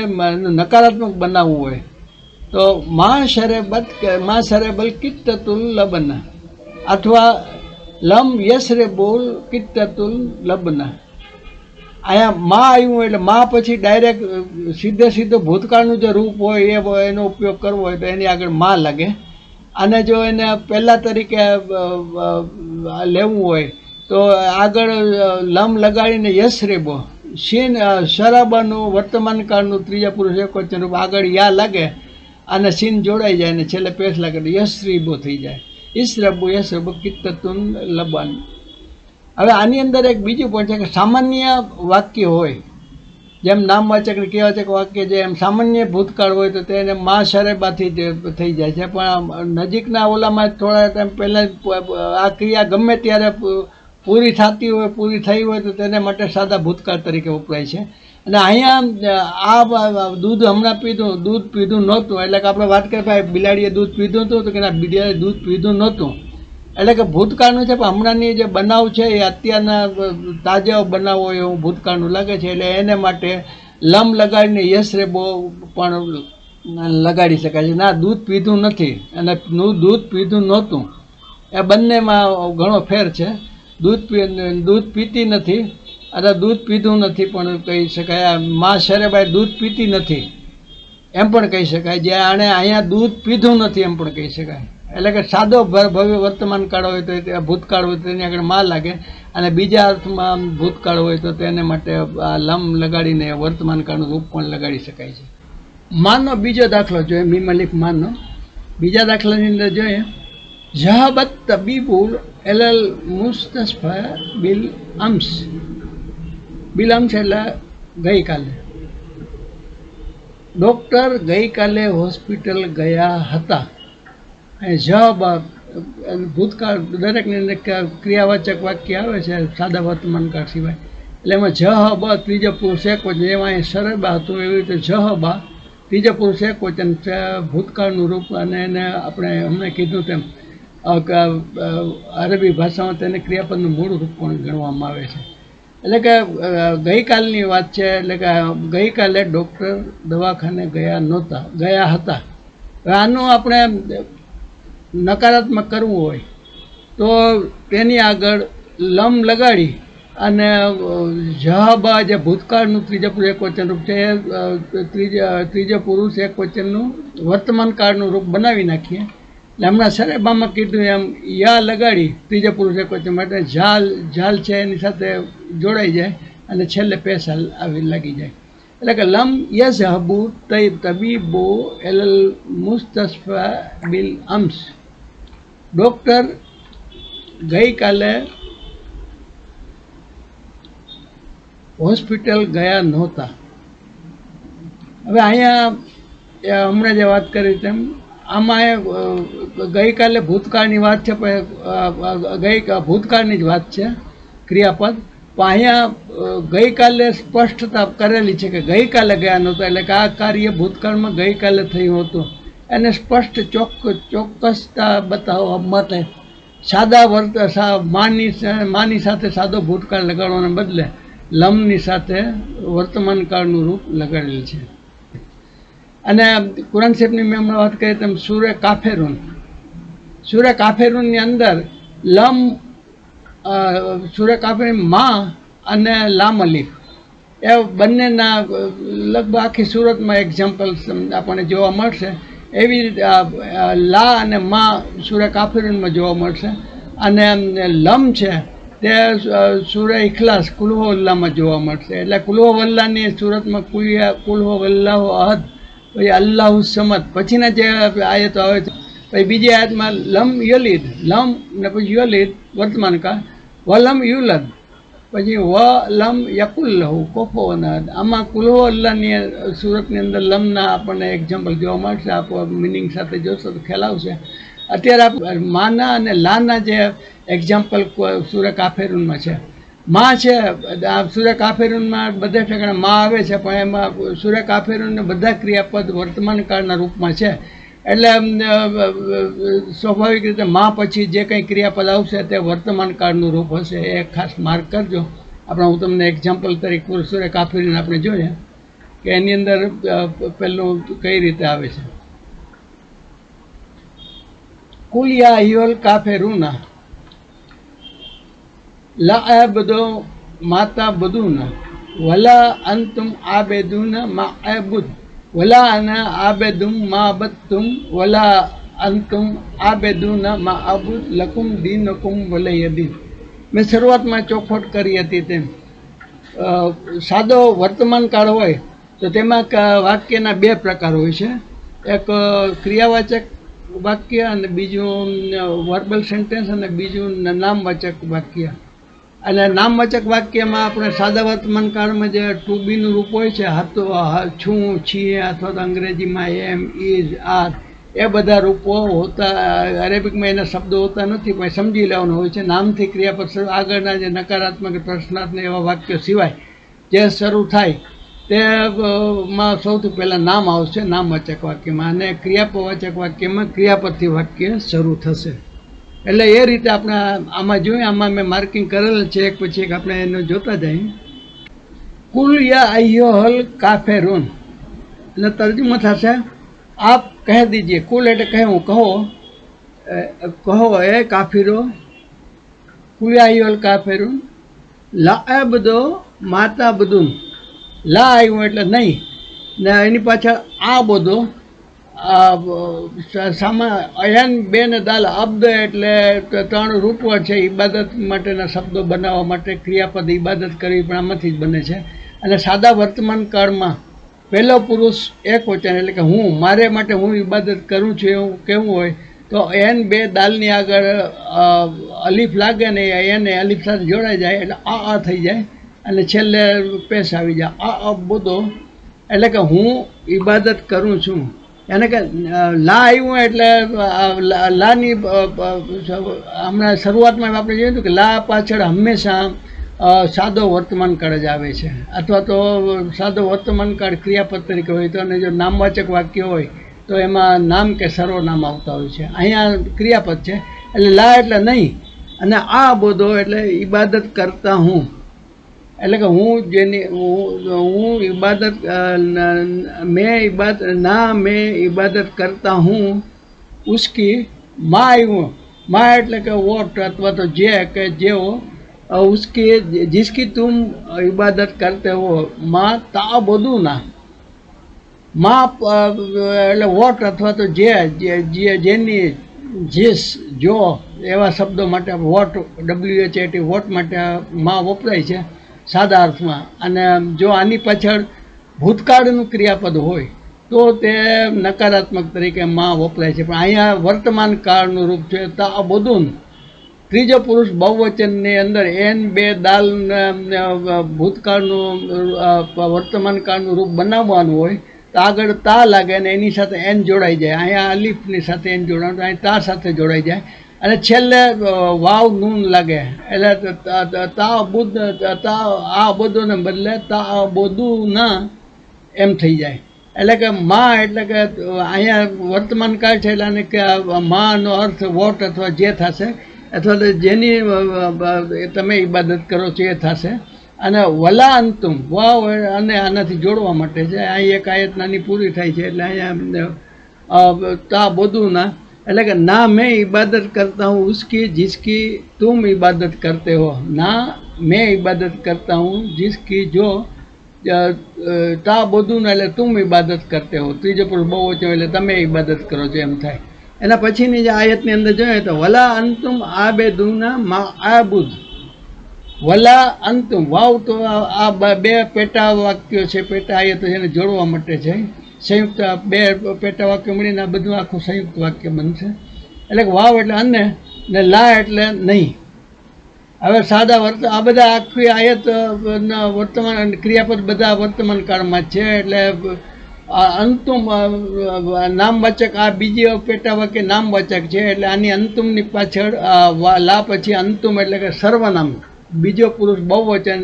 નકારાત્મક બનાવવું હોય તો માં શરેબલ કિત્તતુલ લબન અથવા લમ યશરેબુલ કિત્તતુલ લબન. અહીંયા માં આવ્યું એટલે માં પછી ડાયરેક્ટ સીધો ભૂતકાળનું જે રૂપ હોય એનો ઉપયોગ કરવો હોય તો એની આગળ માં લાગે. અને જો એને પહેલા તરીકે લેવું હોય તો આગળ લમ લગાડીને યશરેબો શીન શરાબાનું વર્તમાન કાળનું ત્રીજા પુરુષ એક વચન રૂપ આગળ યા લાગે અને સીન જોડાઈ જાય અને છેલ્લે પેશ લાગે તો યશરીબો થઈ જાય. ઈશરબુ યશરબુ કિત્તતુન લબાન. હવે આની અંદર એક બીજું પણ છે કે સામાન્ય વાક્ય હોય, જેમ નામવાચક ને કહેવાચક વાક્ય છે એમ સામાન્ય ભૂતકાળ હોય તો તેને માં શરેબાથી જ થઈ જાય છે. પણ નજીકના ઓલામાં થોડા ટાઈમ પહેલાં આ ક્રિયા ગમે ત્યારે પૂરી થતી હોય, પૂરી થઈ હોય તો તેને માટે સાદા ભૂતકાળ તરીકે વપરાય છે. અને અહીંયા આ દૂધ હમણાં પીધું, દૂધ પીધું નહોતું, એટલે કે આપણે વાત કરીએ ભાઈ બિલાડીએ દૂધ પીધું હતું તો કે ના, બિલાડીએ દૂધ પીધું નહોતું, એટલે કે ભૂતકાળનું છે. પણ હમણાંની જે બનાવ છે એ અત્યારના તાજા બનાવ હોય એવું ભૂતકાળનું લાગે છે, એટલે એને માટે લમ લગાડીને યશરેબો પણ લગાડી શકાય છે. ના, દૂધ પીધું નથી અને દૂધ પીધું નહોતું, એ બંનેમાં ઘણો ફેર છે. દૂધ પીતી નથી અને દૂધ પીધું નથી પણ કહી શકાય. માં શરેબાઈ દૂધ પીતી નથી એમ પણ કહી શકાય, જે આણે અહીંયા દૂધ પીધું નથી એમ પણ કહી શકાય. એટલે કે સાદો ભવ્ય વર્તમાન કાળ હોય તો ભૂતકાળ હોય તો તેની આગળ માં લાગે, અને બીજા અર્થમાં ભૂતકાળ હોય તો તેને માટે આ લમ લગાડીને વર્તમાન કાળનું રૂપ પણ લગાડી શકાય છે. માનો બીજો દાખલો જોઈએ, મીમલિફ માનો બીજા દાખલાની અંદર જોઈએ, જહાબત તબીબુલ એલલ મુસ્તસ્ફા બિલ અમ્સ. બિલ અમ્સ એટલે ગઈકાલે. ડૉક્ટર ગઈકાલે હોસ્પિટલ ગયા હતા. અને જવાબ ભૂતકાળ દરેકની અંદર ક્રિયાવાચક વાક્ય આવે છે સાદા વર્તમાન કાળ સિવાય, એટલે એમાં જહબ ત્રીજો પુરુષ એક વચન, એમાં અહીં શરબા હતું એવી રીતે જહબા ત્રીજો પુરુષ એક વચન ભૂતકાળનું રૂપ. અને એને આપણે હમણાં કીધું તેમ અરબી ભાષામાં તેને ક્રિયાપદનું મૂળ રૂપ પણ ગણવામાં આવે છે. એટલે કે ગઈકાલની વાત છે, એટલે કે ગઈકાલે ડૉક્ટર દવાખાને ગયા હતા. આનું આપણે નકારાત્મક કરવું હોય તો તેની આગળ લમ લગાડી અને જહાબા જે ભૂતકાળનું ત્રીજા પુરુષ એક વચન રૂપ છે ત્રીજો પુરુષ એક વચનનું વર્તમાન કાળનું રૂપ બનાવી નાખીએ. એટલે હમણાં શરેબામાં કીધું એમ યા લગાડી ત્રીજા પુરુષ એક વચન માટે ઝાલ છે એની સાથે જોડાઈ જાય અને છેલ્લે પેશ આવી લાગી જાય. એટલે કે લમ યઝહબુ તબીબો એલલ મુસ્તસ્ફા બિલ અમ્સ. ડૉક્ટર ગઈકાલે હોસ્પિટલ ગયા નહોતા. હવે અહીંયા હમણાં જે વાત કરી તેમ આમાં ગઈકાલે ભૂતકાળની વાત છે, પણ ભૂતકાળની જ વાત છે ક્રિયાપદ. પણ અહીંયા ગઈકાલે સ્પષ્ટતા કરેલી છે કે ગઈકાલે ગયા નહોતા, એટલે કે આ કાર્ય ભૂતકાળમાં ગઈકાલે થયું હતું. એને સ્પષ્ટ ચોક્કસતા બતાવવા માટે સાદા માની સાથે સાદો ભૂતકાળ લગાડવાને બદલે લમની સાથે વર્તમાન કાળનું રૂપ લગાડેલ છે. અને કુરાન શરીફની મેં હમણાં વાત કરી તેમ સૂરે કાફેરૂનની અંદર લમ સૂરે કાફેરૂન માં અને લામ અલીફ એ બંનેના લગભગ આખી સુરતમાં એક્ઝામ્પલ આપણને જોવા મળશે. એવી રીતે લા અને માં સૂરે કાફિરૂનમાં જોવા મળશે, અને લમ છે તે સૂરે ઇખલાસ કુલ હુ અલ્લાહમાં જોવા મળશે. એટલે કુલ હુ અલ્લાહની સુરતમાં કુલ હુ અલ્લાહુ અહદ, પછી અલ્લાહુ સમદ પછીના જે આયતો આવે છે. પછી બીજી આયતમાં લમ યલિદ, લમ ને પછી યલિદ વર્તમાન કાળ, વલમ યુલદ, પછી વ લમ યકુલ લહુ કુફુવન અહદ. આમાં કુલ હુ અલ્લાહની સુરતની અંદર લમના આપણને એક્ઝામ્પલ જોવા મળશે. આપ મિનિંગ સાથે જોશો તો ખ્યાલ આવશે. અત્યારે માના અને લાના જે એક્ઝામ્પલ સૂરહ કાફિરૂનમાં છે. માં છે, આ સૂરહ કાફિરૂનમાં બધે ઠેકાણે માં આવે છે, પણ એમાં સૂરહ કાફિરૂનને બધા ક્રિયાપદ વર્તમાન કાળના રૂપમાં છે. એટલે સ્વાભાવિક રીતે માં પછી જે કંઈ ક્રિયાપદ આવશે તે વર્તમાન કાળનું રૂપ હશે. એ ખાસ માર્ક કરજો. આપણે હું તમને એક્ઝામ્પલ તરીકે સૂરહ કાફિરૂન આપણે જોઈએ કે એની અંદર પેલું કઈ રીતે આવે છે. કુલ યા અય્યુહલ કાફિરૂના લા અઅબુદુ મા તઅબુદૂન વલા અંતુમ આબિદૂન મા અઅબુદ વલા અના આબિદુમ મા અબદતુમ વલા અંતુમ આબિદૂન મા અબુદ લકુમ દીનુકુમ વલિય દીન. મેં શરૂઆતમાં ચોખવટ કરી હતી તેમ સાદો વર્તમાન કાળ હોય તો તેમાં વાક્યના બે પ્રકાર હોય છે. એક ક્રિયાવાચક વાક્ય અને બીજું વર્બલ સેન્ટેન્સ અને બીજું નામવાચક વાક્ય. અને નામવાચક વાક્યમાં આપણે સાદા વર્તમાન કાળમાં જે ટુ બીનું રૂપ હોય છે, હતો, છું, છીએ, અથવા તો અંગ્રેજીમાં એમ, ઇઝ, આર, એ બધા રૂપો હોતા અરેબિકમાં એના શબ્દો હોતા નથી, પણ સમજી લેવાનું હોય છે. નામથી ક્રિયાપદ આગળના જે નકારાત્મક પ્રશ્નાર્થને એવા વાક્યો સિવાય જે શરૂ થાય તેમાં સૌથી પહેલાં નામ આવશે નામવાચક વાક્યમાં, અને ક્રિયાપદવાચક વાક્યમાં ક્રિયાપદથી વાક્ય શરૂ થશે. એટલે એ રીતે આપણે આમાં જોઈએ. આમાં મેં માર્કિંગ કરેલ છે, એક પછી એક આપણે એનું જોતા જઈએ. કુલ યા અય્યુહલ કાફિરૂન એટલે તર્જુમો થશે આપ કહી દીજીએ. કુલ એટલે કહેવું, કહો એ કાફિરો. કુલ યા અય્યુહલ કાફિરૂન લા અઅબુદુ મા તઅબુદૂન. લા આવ્યું એટલે નહીં, ને એની પાછળ આ બધો અયન બે ને દાલ અબ્દ એટલે ત્રણ રૂપો છે. ઇબાદત માટેના શબ્દો બનાવવા માટે ક્રિયાપદ ઇબાદત કરવી પણ આમાંથી જ બને છે. અને સાદા વર્તમાન કાળમાં પહેલો પુરુષ એક વચન એટલે કે હું, મારે માટે હું ઇબાદત કરું છું એવું કેવું હોય તો એન બે દાલની આગળ અલીફ લાગે ને એન અલીફ સાથે જોડાઈ જાય એટલે આ થઈ જાય, અને છેલ્લે પેશ આવી જાય આ અબુદો એટલે કે હું ઇબાદત કરું છું. એને કે લા આવ્યું એટલે લાની હમણાં શરૂઆતમાં આપણે જોયું કે લા પાછળ હંમેશા સાદો વર્તમાન કાળ જ આવે છે, અથવા તો સાદો વર્તમાન કાળ ક્રિયાપદ તરીકે હોય તો, અને જો નામવાચક વાક્ય હોય તો એમાં નામ કે સર્વનામ આવતા હોય છે. અહીંયા ક્રિયાપદ છે એટલે લા એટલે નહીં, અને આ બધો એટલે ઇબાદત કરતા હું, એટલે કે હું જેની હું ઇબાદત મેં ઇબાદત કરતા હું ઉસકી માં આવ્યું. માં એટલે કે વોટ અથવા તો જે કે જેઓ ઉસકી જિસકી તુમ ઇબાદત કરતે હો માં તાબુદૂના. માં એટલે વોટ અથવા તો જેની જીસ જો એવા શબ્દો માટે વોટ WHAT વોટ માટે માં વપરાય છે સાદા અર્થમાં. અને જો આની પાછળ ભૂતકાળનું ક્રિયાપદ હોય તો તે નકારાત્મક તરીકે માં વપરાય છે, પણ અહીંયા વર્તમાન કાળનું રૂપ છે તાબુદૂન. ત્રીજો પુરુષ બહુવચનની અંદર એન બે દાલ ભૂતકાળનું વર્તમાન કાળનું રૂપ બનાવવાનું હોય તો આગળ તા લાગે અને એની સાથે એન જોડાઈ જાય. અહીંયા અલીફની સાથે એન જોડાણ, અહીં તા સાથે જોડાઈ જાય, અને છેલ્લે વાવ નૂન લાગે એટલે આ બધુને બદલે તાબુદૂના એમ થઈ જાય. એટલે કે માં એટલે કે અહીંયા વર્તમાન કાળ છે એટલે આને કે માનો અર્થ વોટ અથવા જે થશે, અથવા તો જેની તમે ઇબાદત કરો છો એ થશે. અને વલા અંતુમ વાવ અને આનાથી જોડવા માટે છે. અહીં એક આયત નાની પૂરી થાય છે એટલે અહીંયા તાબુદૂના એટલે કે ના મેં ઇબાદત કરતા હું ઉસકી जिसकी तुम इबादत करते हो. ना मैं इबादत करता हूँ जिसकी जो તાબુદૂન એટલે તુમ ઇબાદત કરતે હો. ત્રીજો પુરુષ બહુવચન એટલે તમે ઇબાદત કરો છો એમ થાય. એના પછીની જે આયતની અંદર જોઈએ તો વલા અંતુમ આબેદૂના મા આબુદ. વલા અંતુમ વાવ તો આ બે પેટા વાક્યો છે, પેટા આયતો એને જોડવા માટે છે. સંયુક્ત બે પેટા વાક્યો મળીને આ બધું આખું સંયુક્ત વાક્ય બનશે. એટલે કે વાવ એટલે અને ને લા એટલે નહીં. હવે સાદા આ બધા આખી આયત વર્તમાન ક્રિયાપદ બધા વર્તમાન કાળમાં જ છે. એટલે અંતુમ નામવાચક, આ બીજી પેટા વાક્ય નામવાચક છે. એટલે આની અંતુમની પાછળ લા પછી અંતુમ એટલે કે સર્વનામ, બીજો પુરુષ બહુવચન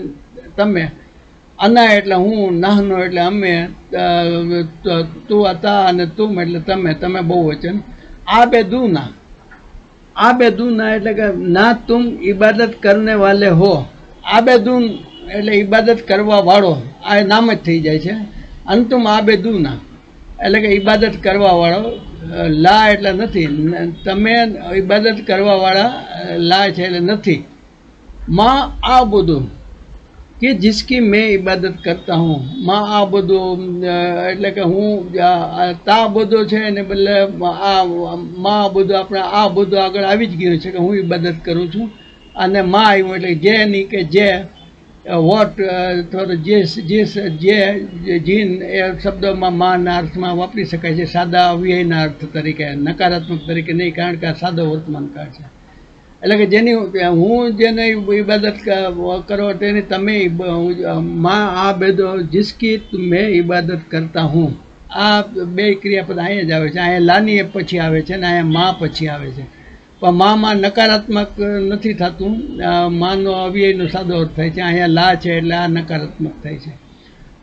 તમે, અના એટલે હું, નાહનો એટલે અમે, તું હતા અને તુમ એટલે તમે, તમે બહુવચન. આ બે દૂના, આ બે દૂના એટલે કે ના તુમ ઇબાદત કરને વાલે હો, આ બે દૂન એટલે ઇબાદત કરવા વાળો, આ નામ જ થઈ જાય છે. અંતુમ આ બે દૂના એટલે કે ઇબાદત કરવા વાળો, લા એટલે નથી, તમે ઇબાદત કરવા વાળા લા છે એટલે નથી. માં આ બધું કે જિસકી મેં ઇબાદત કરતા હું, માં આ બધું એટલે કે હું તા બધો છે એને બદલે આ માં બધું, આપણે આ બધું આગળ આવી જ ગયું છે કે હું ઇબાદત કરું છું. અને માં આવ્યું એટલે જે ની કે જે, વોટ અથવા જે જીન એ શબ્દોમાં માના અર્થમાં વાપરી શકાય છે, સાદા અવ્યયના અર્થ તરીકે, નકારાત્મક તરીકે નહીં, કારણ કે આ સાદો વર્તમાન કાળ છે. એટલે કે જેની હું જેને ઇબાદત કરો તેની તમે, માં આ બેદો જિસકી મેં ઇબાદત કરતા હું, આ બે ક્રિયાપદ અહીંયા જ આવે છે. અહીંયા લાની પછી આવે છે ને અહીંયા માં પછી આવે છે. પણ માં નકારાત્મક નથી થતું, માનો અવ્યયનો સાદો અર્થ થાય છે. અહીંયા લા છે એટલે આ નકારાત્મક થાય છે.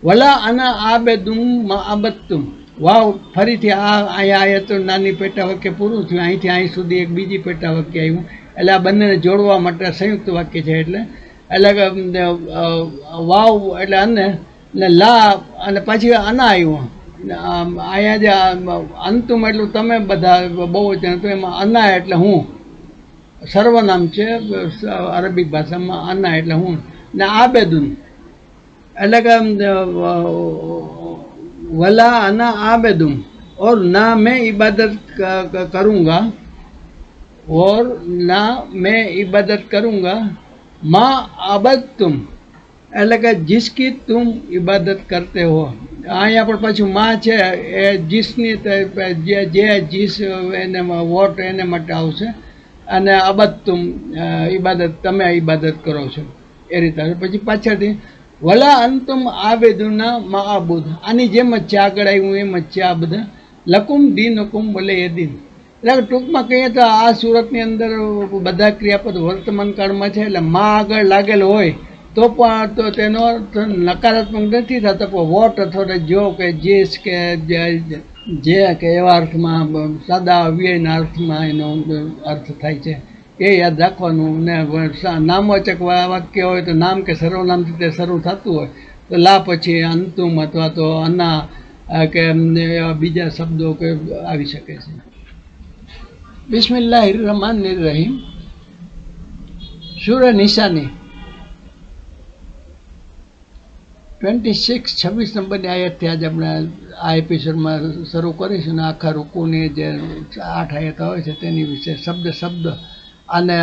વલા આના આ બે દુમ આબત્તુમ, વાવ ફરીથી આ અહીંયા આયત નાની પેટા વાક્ય પૂરું થયું. અહીંથી અહીં સુધી એક બીજી પેટા વાક્ય આવ્યું. એટલે આ બંનેને જોડવા માટે સંયુક્ત વાક્ય છે. એટલે વાવ એટલે અને લા અને પછી અના આવ્યું. અહીંયા જે અંતુમ એટલું તમે બધા બહુવચન હતું, એમાં અના એટલે હું, સર્વનામ છે અરબિક ભાષામાં, અના એટલે હું. ને આબેદુન એટલે કે વલા અના આબેદુમ और ना मैं इबादत करूँगा, और ना मैं इबादत करूँगा माँ अबद तुम, એટલે કે જિસકી તુમ ઇબાદત કરતે હો. અહીંયા પણ પાછું માં છે એ જીસની જે જીસ એને વોટ એને માટે આવશે, અને અબદ તુમ ઇબાદત તમે ઇબાદત કરો છો એ રીતે. પછી પાછળથી વલા અંતુમ આબેદુના માબુદ, આની જેમ જ છે, આગળ આવ્યું એમ જ છે આ બધા. લકુમ દીન હુકુમ વલે એ દિન, એટલે ટૂંકમાં કહીએ તો આ સુરતની અંદર બધા ક્રિયાપદ વર્તમાન કાળમાં છે. એટલે માં આગળ લાગેલ હોય તો પણ તો તેનો અર્થ નકારાત્મક નથી થતો, પણ વોટ અથવા જો કે જીસ કે જે કે એવા અર્થમાં, સાદા અવ્યયના અર્થમાં એનો અર્થ થાય છે. એ યાદ રાખવાનું. ને નામવાચક વાક્ય હોય તો નામ કે સર્વનામથી તે શરૂ થતું હોય તો લા પછી અંતુમ અથવા તો અના કે એવા બીજા શબ્દો કે આવી શકે છે. બિસ્મિલ્લાહિર રહમાનિર રહીમ. સૂરહ નિસાની 26 નંબરની આયતથી આજે આપણે આ એપિસોડમાં શરૂ કરીશું. અને આખા રૂકુની જે 8 આયતો હોય છે તેની વિશે શબ્દ અને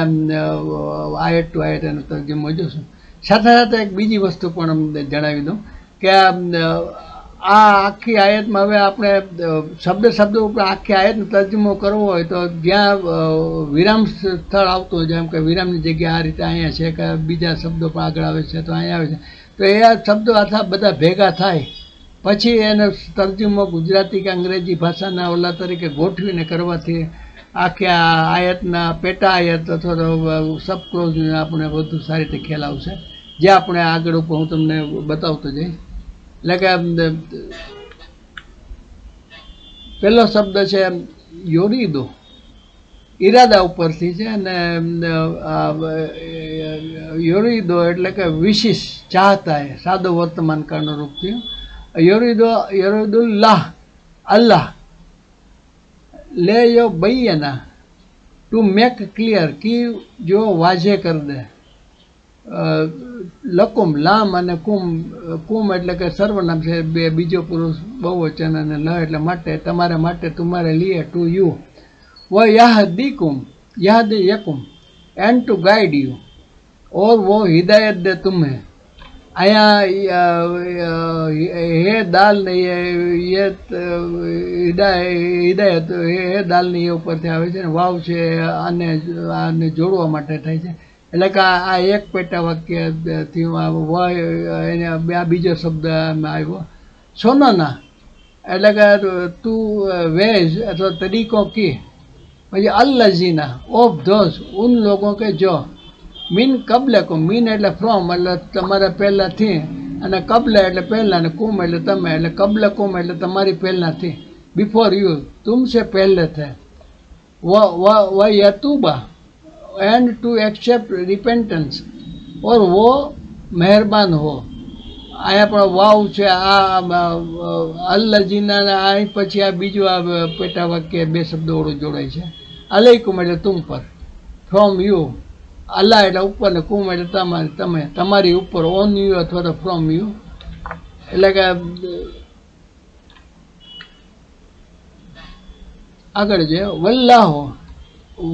આયત ટુ આયત એનો તર્જમો જોશું. સાથે સાથે એક બીજી વસ્તુ પણ જણાવી દઉં કે આ આખી આયતમાં હવે આપણે શબ્દ ઉપર આખી આયતનો તર્જમો કરવો હોય તો જ્યાં વિરામ સ્થળ આવતું હોય, જેમ કે વિરામની જગ્યા આ રીતે અહીંયા છે કે બીજા શબ્દો પણ આગળ આવે છે તો અહીંયા આવે છે, તો એ શબ્દો આથા બધા ભેગા થાય પછી એને તર્જમો ગુજરાતી કે અંગ્રેજી ભાષાના ઓલા તરીકે ગોઠવીને કરવાથી આખી આયતના પેટા આયત અથવા તો સબ ક્લોઝને આપણે વધુ સારી રીતે ખ્યાલ આવશે, જે આપણે આગળ ઉપર હું તમને બતાવતો જઈશ. એટલે કે પહેલો શબ્દ છે યોરીદો, ઈરાદા ઉપરથી છે. અને યોરીદો એટલે કે વિશેષ ચાહતા હે, સાદો વર્તમાન કાળનું રૂપ થયું. યોરીદુલ્લાહ, અલ્લાહ. ले यो बैना, टू मेक क्लियर, की जो वाजे कर दे. લકુમ, લામ અને કુમ એટલે કે સર્વનામ છે, બે બીજો પુરુષ બહુવચન, અને લ એટલે માટે, તમારે માટે, તુમારે લીએ, ટુ યુ. વ યહદીકુમ, યહદી યકુમ, એન્ડ ટુ ગાઈડ યુ, ઓર વો હિદાયત દે તુમ્હે. અહીંયા હે દાલ ને હિદાયત હે દાલની એ ઉપરથી આવે છે, ને વાવ છે આને જોડવા માટે થાય છે. એટલે કે આ એક પેટા વાક્યથી એને આ બીજો શબ્દ આમાં આવ્યો. સોનાના એટલે કે તું વેજ અથવા તરીકો કી, પછી અલ્લઝીના ઓફ ધોઝ ઉન લોકો કે જો, મીન કબલે કો, મીન એટલે ફ્રોમ એટલે તમારા પહેલાંથી, અને કબલે એટલે પહેલાં, અને કુમ એટલે તમે, એટલે કબલે કુમ એટલે તમારી પહેલાંથી, બિફોર યુ તુમસે પહેલે થે, વ યતુબા एंड टू एक्सेप्ट रिपेंटेंस और वो मेहरबान हो. અહીંયા પણ વાવ છે, આ અલ્લજીના આ પછી આ બીજું આ પેટા વાક્ય બે શબ્દો જોડાય છે. અલૈકુમ એટલે તુમ પર, ફ્રોમ યુ, અલ્લાહ એટલે ઉપર ને કુમ એટલે તમે, તમારી ઉપર, ઓન યુ અથવા તો ફ્રોમ યુ. એટલે કે આગળ છે વલ્લાહો,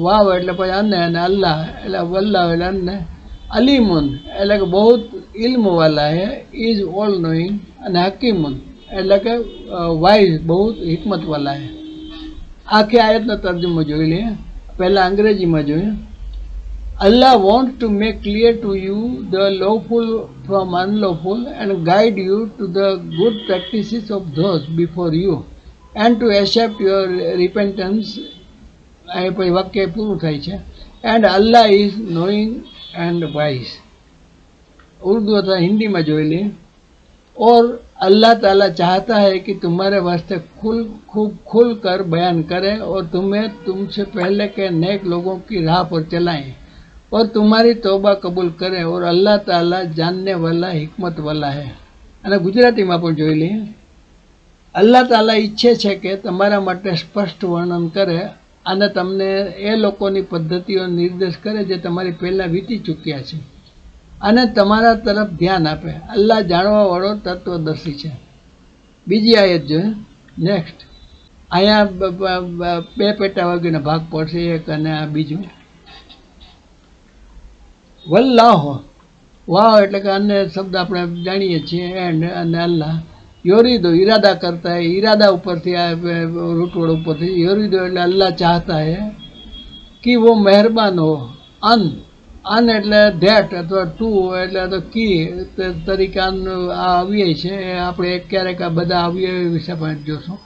વાવ એટલે પછી અન્ને, અને અલ્લાહ એટલે વલ્લાહ એટલે અન્ને, અલીમુન એટલે કે બહુ ઇલ્મ વાલા હે, ઇઝ ઓલ નોઈંગ, અને હકીમુન એટલે કે વાઇઝ બહુ હિકમત વાલા હે. આખી આયતનો તર્જુમો જોઈ લઈએ. પહેલાં અંગ્રેજીમાં જોઈએ. Allah wants to make clear to you the lawful from unlawful and guide you to the good practices of those before you and to accept your repentance. આ પછી વાક્ય પૂરું થાય છે. And Allah is knowing and wise. Urdu अथवा हिंदी में जोई ली. और अल्लाह ताला चाहता है कि तुम्हारे वास्ते खूब खुल कर बयान करें और तुम्हें तुमसे पहले के नेक लोगों की राह पर चलाएं और तुम्हारी तौबा कबूल करें और अल्लाह ताला जानने वाला हिकमत वाला है. અને ગુજરાતીમાં પણ જોઈ લઈએ. અલ્લાહ તાલા ઈચ્છે છે કે તમારા માટે સ્પષ્ટ વર્ણન કરે અને તમને એ લોકોની પદ્ધતિઓ નિર્દેશ કરે જે તમારી પહેલાં વીતી ચૂક્યા છે, અને તમારા તરફ ધ્યાન આપે. અલ્લાહ જાણવાવાળો તત્વદર્શી છે. બીજી આયત જોઈએ. નેક્સ્ટ અહીંયા બે પેટા વાગ્યાનો ભાગ પડશે, એક અને આ બીજું. વલ્લાહો, વાહ એટલે કે અન્ય શબ્દ આપણે જાણીએ છીએ, એન્ડ અને અલ્લાહ. યોરીદો ઈરાદા કરતા હે, ઈરાદા ઉપરથી આ રૂટવડ ઉપરથી યોરીદો એટલે અલ્લાહ ચાહતા હે કે વો મહેરબાન હો. અન એટલે ધેટ અથવા ટુ એટલે તો કી તરીકે આ અવ્યય છે, એ આપણે ક્યારેક આ બધા અવ્યય વિશે પણ જોશું.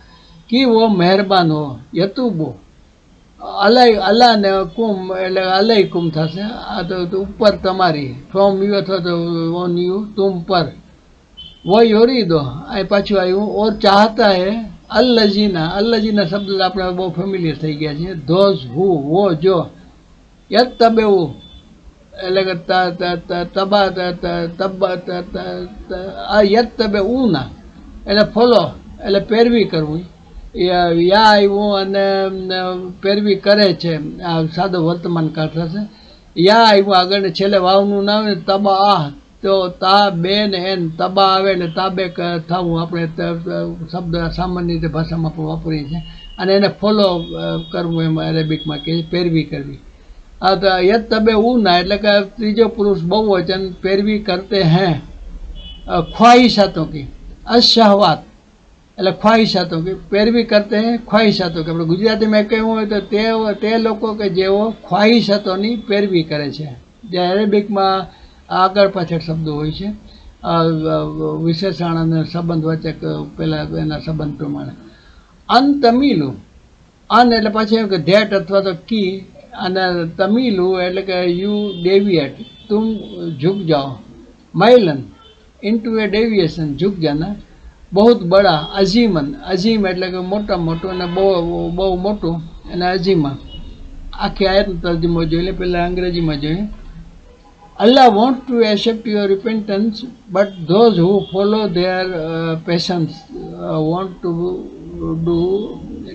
કી વો મહેરબાન હો. યતુબો અલ્લાહ ને કુમ એટલે અલૈકુમ થશે. આ તો ઉપર તમારી, ફ્રોમ યુ અથવા તો ઓન યુ, તુમ પર. वो योरीदो આ પાછું આવ્યું. ઓર ચાહતા હે અલ્લજીના શબ્દ આપણે બહુ ફેમિલિયર થઈ ગયા છે. ધોઝ હુ, વો જો. યત તબેવું એટલે કે યત તબે ઉના એટલે ફોલો એટલે પેરવી કરવી. યા આવ્યું અને પેરવી કરે છે, આ સાદો વર્તમાન કાળ થશે. યા આવ્યું આગળ છેલ્લે વાવનું નામ ને તબા આહ, તો તા બે ને એન તબા આવે ને તાબે થવું આપણે શબ્દ સામાન્ય રીતે ભાષામાં પણ વાપરીએ છીએ. અને એને ફોલો કરવું એમાં અરેબિકમાં કે પેરવી કરવી. આ તો યત તબે ઉના એટલે કે ત્રીજો પુરુષ બહુવચન, પેરવી કરતે હૈ ખ્વાહિશાતો કી. અશહવાત એટલે ખ્વાહિશાતો કી, પેરવી કરતે હૈ ખ્વાહિશાતો કી. આપણે ગુજરાતીમાં કહેવું હોય તો તે લોકો કે જેઓ ખ્વાહિશાતોની પેરવી કરે છે. જે અરેબિકમાં આગળ પાછળ શબ્દો હોય છે, વિશેષણ અને સંબંધવાચક પેલા એના સંબંધ પ્રમાણે. અન તમિલું, અન એટલે પાછું કે ધેટ અથવા તો કી, અને તમિલું એટલે કે યુ ડેવિએટ, તુમ ઝુક જાઓ. માઇલન ઇન્ટુ એ ડેવિએશન, ઝુક જાના. બહુ બડા, અઝીમન, અઝીમ એટલે કે મોટા મોટું, અને બહુ મોટું, અને અઝીમા. આખી આયતનો તર્જુમો જોઈ લે. પહેલાં અંગ્રેજીમાં જોઈએ. Allah wants to accept your repentance, but those who follow their passions want to do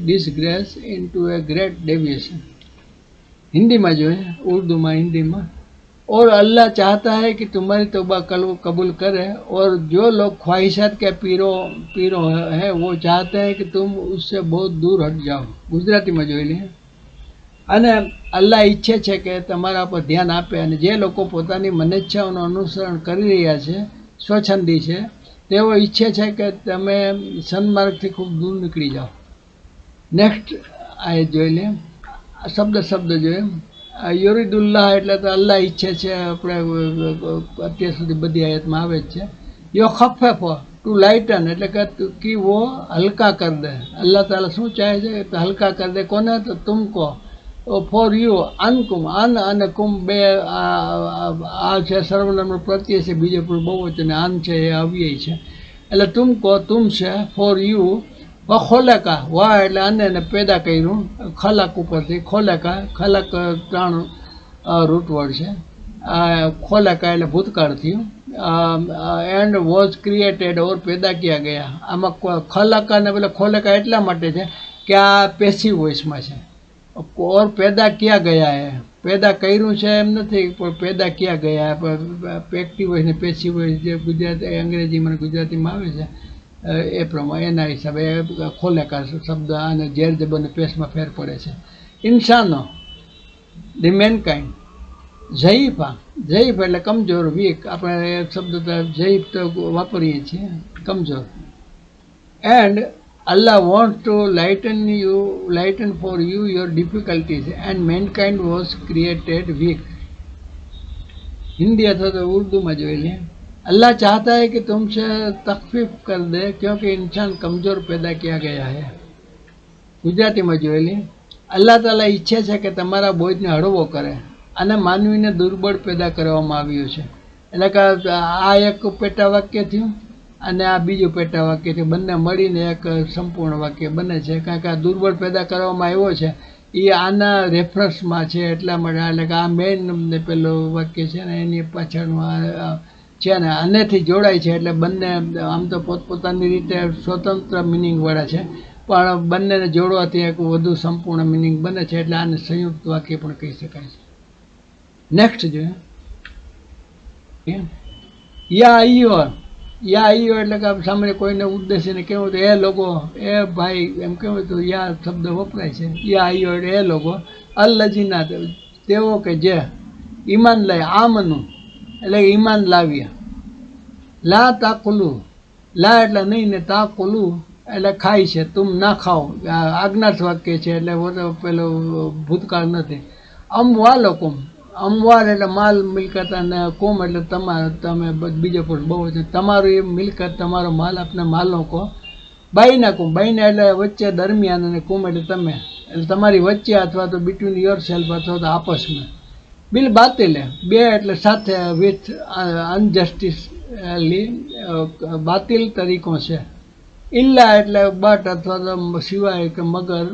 disgrace into a great deviation. Hindi में जो है, उर्दू में हिंदी में. और अल्लाह चाहता है कि तुम्हारी तौबा कबूल करे, और जो लोग ख्वाहिशात के पीरो है वो चाहते हैं कि तुम उससे बहुत दूर हट जाओ. गुजराती में જોઈ લઈએ. અને અલ્લાહ ઈચ્છે છે કે તમારા પર ધ્યાન આપે, અને જે લોકો પોતાની મનેચ્છાઓનું અનુસરણ કરી રહ્યા છે, સ્વચ્છંદી છે, તેઓ ઈચ્છે છે કે તમે સન્માર્ગથી ખૂબ દૂર નીકળી જાઓ. નેક્સ્ટ આ જોઈ લે. શબ્દ જોઈએ. યુરિદુલ્લાહ એટલે તો અલ્લાહ ઈચ્છે છે, આપણે અત્યાર સુધી બધી આયતમાં આવે જ છે. યો ખફેફો ટુ લાઇટન એટલે કે વો હલકા કર દે. અલ્લાહ તાલા શું ચાહે છે તો હલકા કર દે. કોને? તો તુમકો, ફોર યુ, અનકુમ, અન અને કુમ બે આ છે સર્વનામનું પ્રત્યય છે, બીજો પણ બહુવચન, અન છે એ અવ્યય છે. એટલે તુમકો તુમ છે, ફોર યુ, ખોલેકા વાહ એટલે અને પેદા કર્યું, ખલક ઉપરથી ખોલેકા, ખલક 3 રૂટવર્ડ છે. ખોલેકા એટલે ભૂતકાળ થયું. એન્ડ વોઝ ક્રિએટેડ ઓર પેદા કિયા ગયા. આમાં ખલકા ને પેલા ખોલેકા એટલા માટે છે કે આ પેસિવ વોઇસમાં છે. ઓર પેદા કિયા ગયા હે, પેદા કર્યું છે એમ નથી, પણ પેદા કિયા ગયા. એક્ટિવ વોઇસ ને પેસિવ વોઇસ જે ગુજરાતી અંગ્રેજીમાં ગુજરાતીમાં આવે છે એ પ્રમાણે એના હિસાબે ખોલેકા શબ્દ અને ઝેર જબરને પેશમાં ફેર પડે છે. ઇન્સાનો, ધી મેનકાઇન્ડ, ઝયીફા, ઝયીફ એટલે કમજોર, વીક. આપણે એક શબ્દ તો ઝયીફ તો વાપરીએ છીએ, કમજોર. And Allah wants to lighten for you your difficulties, and mankind was created weak. Hindi अथवा तो उर्दू में जो है, अल्लाह चाहता है कि तुमसे तखफीफ कर दे क्योंकि इंसान कमजोर पैदा किया गया है. ગુજરાતીમાં જોયેલી, અલ્લાહ તાલા ઈચ્છે છે કે તમારા બોજને હળવો કરે અને માનવીને દુર્બળ પેદા કરવામાં આવ્યું છે. એટલે કે આ એક પેટા વાક્ય થયું અને આ બીજું પેટા વાક્ય થયું, બંને મળીને એક સંપૂર્ણ વાક્ય બને છે. કારણ કે આ દુર્બળ પેદા કરવામાં આવ્યો છે એ આના રેફરન્સમાં છે, એટલા માટે. એટલે કે આ મેઇન પેલું વાક્ય છે ને એની પાછળનું છે ને આનેથી જોડાય છે. એટલે બંને આમ તો પોતપોતાની રીતે સ્વતંત્ર મિનિંગવાળા છે, પણ બંનેને જોડવાથી એક વધુ સંપૂર્ણ મિનિંગ બને છે. એટલે આને સંયુક્ત વાક્ય પણ કહી શકાય છે. નેક્સ્ટ જોઈએ, યા આઈયો એટલે કે સામાન્ય કોઈને ઉદ્દેશીને કહેવું તો એ લોકો, એ ભાઈ એમ કહેવું તો યા શબ્દ વપરાય છે. યા આઈયો એટલે એ લોકો, અલ્લજીના તેઓ કે જે ઈમાન લાય, આમનું એટલે ઈમાન લાવ્યા. લા તાકુલું, લા એટલે નહીં ને તાકુલું એટલે ખાય છે, તુમ ના ખાઓ, આજ્ઞાર્થ વાક્ય છે એટલે પેલો ભૂતકાળ નથી. અમવાલકુમ, અમવાલ એટલે માલ મિલકત, અને કુમ એટલે તમે બીજો પણ બહુ છે, તમારું એ મિલકત, તમારો માલ, આપને માલો કો. બાઈના કુમ, બાઈના એટલે વચ્ચે, દરમિયાન, અને કુમ એટલે તમે, એટલે તમારી વચ્ચે અથવા તો બિટવીન યોર સેલ્ફ અથવા તો આપસમાં. બિલ બાતિલે, બે એટલે સાથે, વિથ અનજસ્ટિસલી, બાતિલ તરીકો છે. ઇલ્લા એટલે બટ અથવા તો સિવાય કે મગર,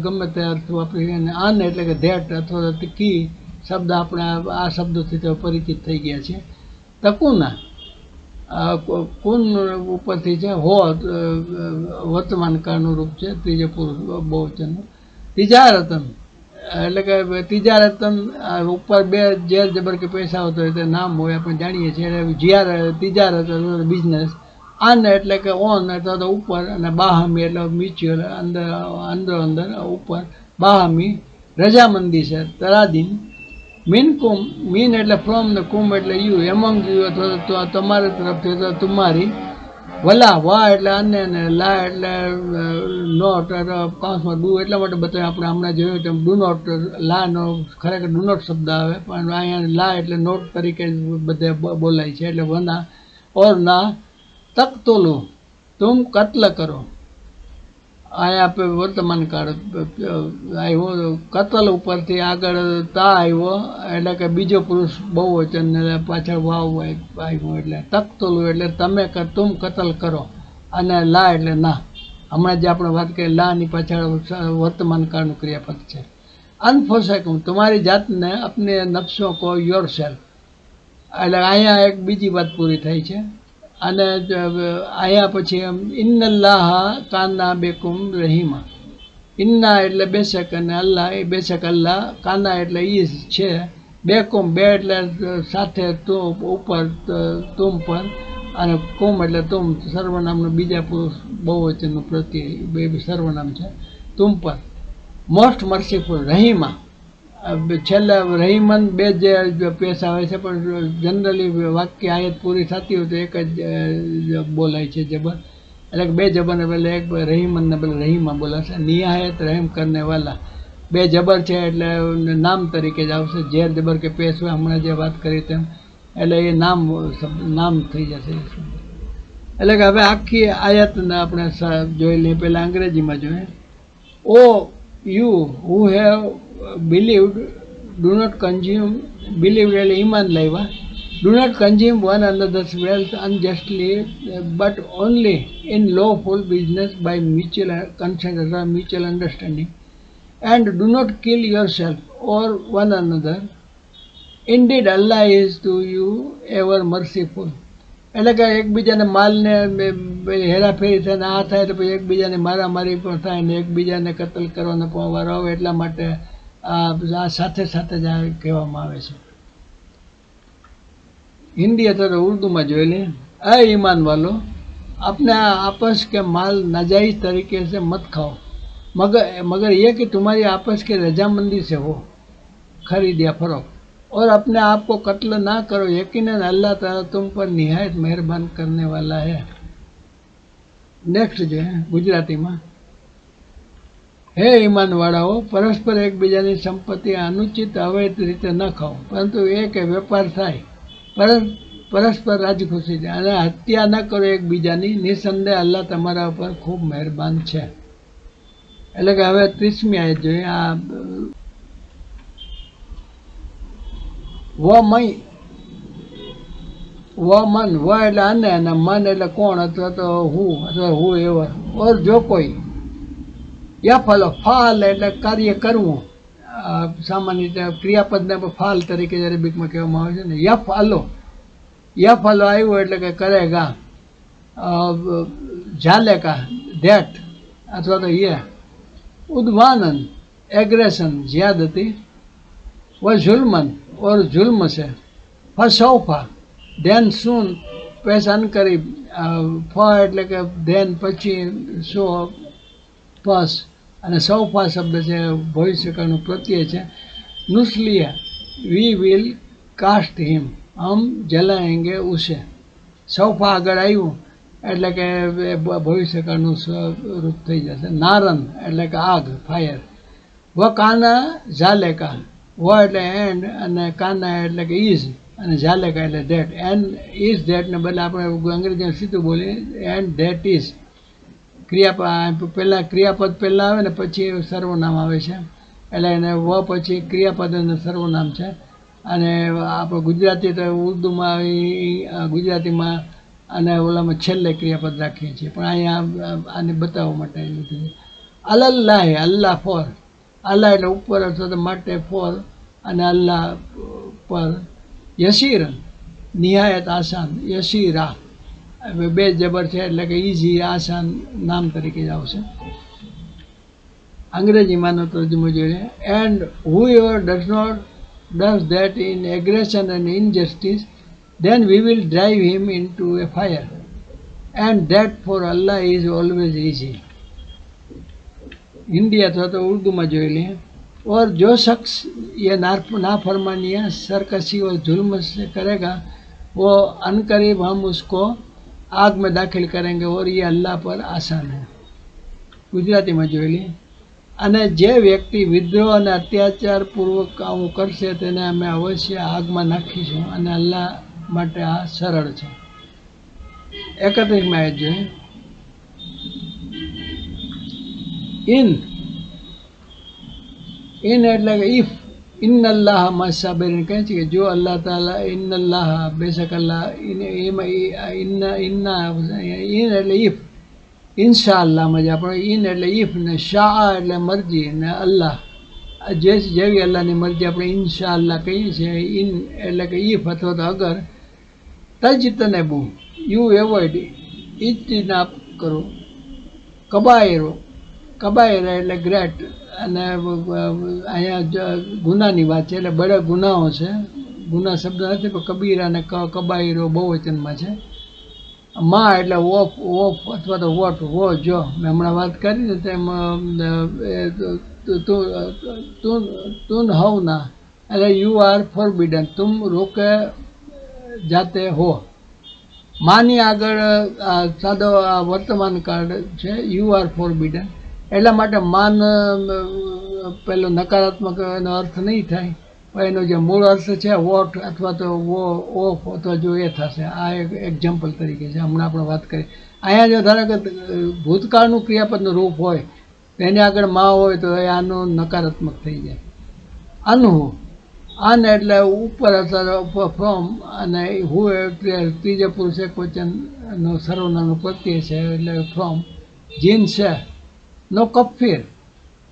ગમે તે અર્થ વાપરી. અને આન એટલે કે ધેટ અથવા તો કી શબ્દ આપણે આ શબ્દોથી તો પરિચિત થઈ ગયા છે. તકુના, કુન ઉપરથી છે, હો વર્તમાન કાળનું રૂપ છે, ત્રીજો પુરુષ બહુવચનનું. તિજારતન એટલે કે તિજારતન ઉપર બે ઝેર જબર કે પૈસા હોતો હોય તો નામ હોય, આપણે જાણીએ છીએ. તિજારત બિઝનેસ. આન એટલે કે ઓન અથવા તો ઉપર, અને બાહામી એટલે મ્યુચ્યુઅલ, અંદર ઉપર. બાહામી રજામંદી છે, તરાદીન. મીન કુમ, મીન એટલે ફ્રોમ ને કુમ એટલે યુ, એમંગ યુ અથવા તો તમારી તરફથી અથવા તમારી. વલા, વાહ એટલે અન્ય, ને લા એટલે નોટ, કાઉન્સમાં ડુ એટલા માટે બતાવે. આપણે હમણાં જોયું તેમ ડુ નોટ, લા નો ખરેખર ડુ નોટ શબ્દ આવે, પણ અહીંયા લા એટલે નોટ તરીકે બધે બોલાય છે. એટલે વના ઓર ના તકતોલું, તુમ કત્લ કરો. અહીંયા આપણે વર્તમાન કાળ આવ્યો, કતલ ઉપરથી આગળ તા આવ્યો એટલે કે બીજો પુરુષ બહુવચન, પાછળ વાવ આવ્યો એટલે તકતોલું એટલે તમે, તુમ કતલ કરો. અને લા એટલે ના, હમણાં જે આપણે વાત કરીએ લાની પાછળ વર્તમાન કાળનું ક્રિયાપદ છે. અનફોસેકુમ, તમારી જાતને, અપને નફસો કો યોર સેલ્ફ. એટલે અહીંયા એક બીજી વાત પૂરી થઈ છે. અને અહીંયા પછી ઇન્નલ્લાહ કાના બેકુમ રહીમા. ઇન્ના એટલે બેશક, અને અલ્લાહ એ બેશક અલ્લાહ, કાના એટલે ઈ છે, બેકુમ બે એટલે સાથે, તું ઉપર, તુમ પર, અને કુમ એટલે તુમ સર્વનામનું બીજા પુરુષ બહુવચનનું પ્રત્યય, બે સર્વનામ છે, તુમ પર. મોસ્ટ મર્સીફુલ, રહીમા છેલ્લે રહીમન બે જે પેશ આવે છે, પણ જનરલી વાક્ય આયત પૂરી થતી હોય તો એક જ બોલાય છે જબર. એટલે બે જબરને પહેલે એક રહીમન ને પહેલે રહીમા બોલાશે. નિયાયત રહેમ કરને વાલા, બે જબર છે એટલે નામ તરીકે જ આવશે. ઝેર જબર કે પેશ હોય, હમણાં જે વાત કરી તેમ, એટલે એ નામ થઈ જશે. એટલે કે હવે આખી આયાતને આપણે જોઈ લઈએ. પહેલાં અંગ્રેજીમાં જોઈએ. O you who have believed do not consume, believed એટલે ઈમાન લાવ્યા, do not consume one another's wealth unjustly but only in lawful business by mutual consent અથવા mutual understanding, and do not kill yourself or one another. Indeed Allah is to you ever merciful. એટલે કે એકબીજાને માલને હેરાફેરી થાય ને આ થાય તો પછી એકબીજાને મારામારી પણ થાય ને એકબીજાને કતલ કરવાનો પણ વારો આવે. એટલા માટે આ સાથે સાથે જ આ કહેવામાં આવે છે. हिंदी अथवा उर्दू में जो ले, अ ईमान वालों, अपने आपस के माल नाजायज तरीके से मत खाओ, मगर ये कि तुम्हारी आपस की रजामंदी से हो खरीद या फरोख्त, और अपने आप को कत्ल ना करो, यकीनन अल्लाह ताला तुम पर निहायत मेहरबान करने वाला है. नेक्स्ट जो है गुजराती में, हे ईमान वाળાઓ, परस्पर एकबीजाની संपत्ति अनुचित अवैध रीते न खाओ, परंतु એ કે વેપાર થાય પરસ્પર રાજી ખુશી છે, અને હત્યા ન કરો એકબીજાની, નિસંદેહ અલ્લાહ તમારા ઉપર ખૂબ મહેરબાન છે. એટલે કે હવે 30મી આયત જોઈએ. આ મન એટલે આને, અને મન એટલે કોણ અથવા તો હું અથવા હું એવા. ઓર જો કોઈ યફઅલ, ફાલ એટલે કાર્ય કરવું. સામાન્ય રીતે ક્રિયાપદને ફાલ તરીકે અરેબિકમાં કહેવામાં આવે છે ને. યફઅલો આવ્યું એટલે કે કરેગા, ઝાલેકા ધેટ અથવા તો યે. ઉદ્વાનન એગ્રેશન જ્યાદતી, વ ઝુલ્મન ઓર ઝુલ્મ છે. ફસૌફા ધેન સૂન, પેશાન કરી, ફ એટલે કે ધેન પછી, સો પસ, અને સૌફા શબ્દ છે ભવિષ્યકાળનું પ્રત્યય છે. નુસ્લિયા વી વિલ કાસ્ટ હિમ, હમ જલાએંગે ઉસે. સૌફા આગળ આવ્યું એટલે કે ભવિષ્યકાળનું સ્વરૂપ થઈ જશે. નારન એટલે કે આગ, ફાયર. વ કાના ઝાલેકા, વ એટલે એન્ડ અને કાના એટલે કે ઇઝ અને ઝાલેકા એટલે ધેટ. એન્ડ ઇઝ ધેટને બદલે આપણે અંગ્રેજીમાં સીધું બોલીએ એન્ડ ધેટ ઇઝ. પહેલાં ક્રિયાપદ પહેલાં આવે ને પછી સર્વનામ આવે છે, એટલે એને વ પછી ક્રિયાપદ અને સર્વનામ છે. અને આપણે ગુજરાતી તો ઉર્દુમાં ગુજરાતીમાં અને ઓલામાં છેલ્લે ક્રિયાપદ રાખીએ છીએ, પણ અહીંયા આને બતાવવા માટે લીધું છે. અલ્લાહ, અલ્લાહ ફોર, અલ્લાહ એટલે ઉપર અથવા તો માટે, ફોર અને અલ્લાહ પર. યસીર નિહાયત આસાન, યસીરા બે જબર છે એટલે કે ઇઝી, આસાન નામ તરીકે જ આવશે. અંગ્રેજીમાંનો તર્જુમો જોઈએ. And who ever does that in aggression and injustice, then we will drive him into a fire, and that for Allah is always easy. Hindi अथवा तो उर्दू में जो लिए. और जो शख्स ये नाफरमानियाँ, सरकशी और जुल्म से करेगा, वो अनकरीब हम उसको आग में दाखिल करेंगे और ये अल्लाह पर आसान है. गुजराती में जो लिए. અને જે વ્યક્તિ વિદ્રોહ અને અત્યાચારપૂર્વક આવું કરશે તેને અમે અવશ્ય આગમાં નાખીશું, અને અલ્લાહ માટે આ સરળ છે. 31મી આયત જોઈએ. ઇન એટલે કે ઇફ, ઇન્નલ્લાહ મસાબિરીન કહે છે કે જો અલ્લાહ તાલા, ઇન્નલ્લાહ બેશક અલ્લાહ, ઇન્ના ઇન એટલે ઇફ, ઇન્શાઅલ્લાહમાં જ આપણે ઇન એટલે ઇફ ને શાહ એટલે મરજી ને અલ્લાહ જેવી અલ્લાહની મરજી આપણે ઇન્શાઅલ્લાહ કહીએ છીએ. ઇન એટલે કે ઇફ અથવા તો અગર. તજતનેબુ યુ એવોઇડ, ઇજ્તિનાબ કરો. કબાયર એટલે ગ્રેટ, અને અહીંયા ગુનાની વાત છે એટલે બળે ગુનાઓ છે. ગુના શબ્દ નથી પણ કબીરા અને કબાયરો બહુવચનમાં છે. માં એટલે ઓફ અથવા તો વોટ, વો જો મેં હમણાં વાત કરી ને તેમ તુન હવના એટલે યુ આર ફોરબિડન, તુમ રોકે જાતે હો. માની આગળ સાદો વર્તમાન કાળ છે, યુ આર ફોરબિડન. એટલા માટે માન પેલો નકારાત્મક એનો અર્થ નહીં થાય, પણ એનો જે મૂળ અર્થ છે વોટ અથવા તો ઓફ અથવા જો એ થશે. આ એક એક્ઝામ્પલ તરીકે છે, હમણાં આપણે વાત કરી. અહીંયા જો ધારો કે ભૂતકાળનું ક્રિયાપદનું રૂપ હોય તો એની આગળ માં હોય તો એ આનું નકારાત્મક થઈ જાય. આનું આને એટલે ઉપર અથવા ફ્રોમ, અને હું એટલે ત્રીજા પુરુષ એક વચનનો સર્વનામનું પ્રત્યય છે એટલે ફ્રોમ. જીન છે નો કફીર,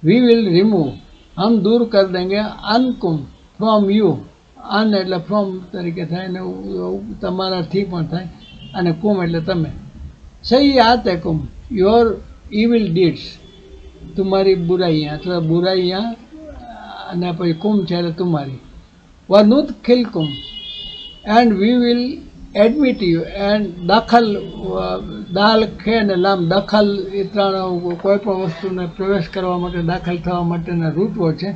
વી વિલ રિમૂવ, હમ દૂર કર દેંગે અનકુમ ફ્રોમ યુ. અન એટલે ફ્રોમ તરીકે થાય ને તમારાથી પણ થાય, અને કુમ એટલે તમે. સહી આતે કુમ યોર ઇવિલ ડીડ્સ, તમારી બુરાઈયા અથવા બુરાઈયા, અને પછી કુમ છે એટલે તમારી. વનુત ખિલકુમ and we will admit you. And દાખલ, દાલ ખે ને લામ, દખલ એ ત્રણ કોઈ પણ વસ્તુને પ્રવેશ કરવા માટે, દાખલ થવા માટેના રૂટો છે.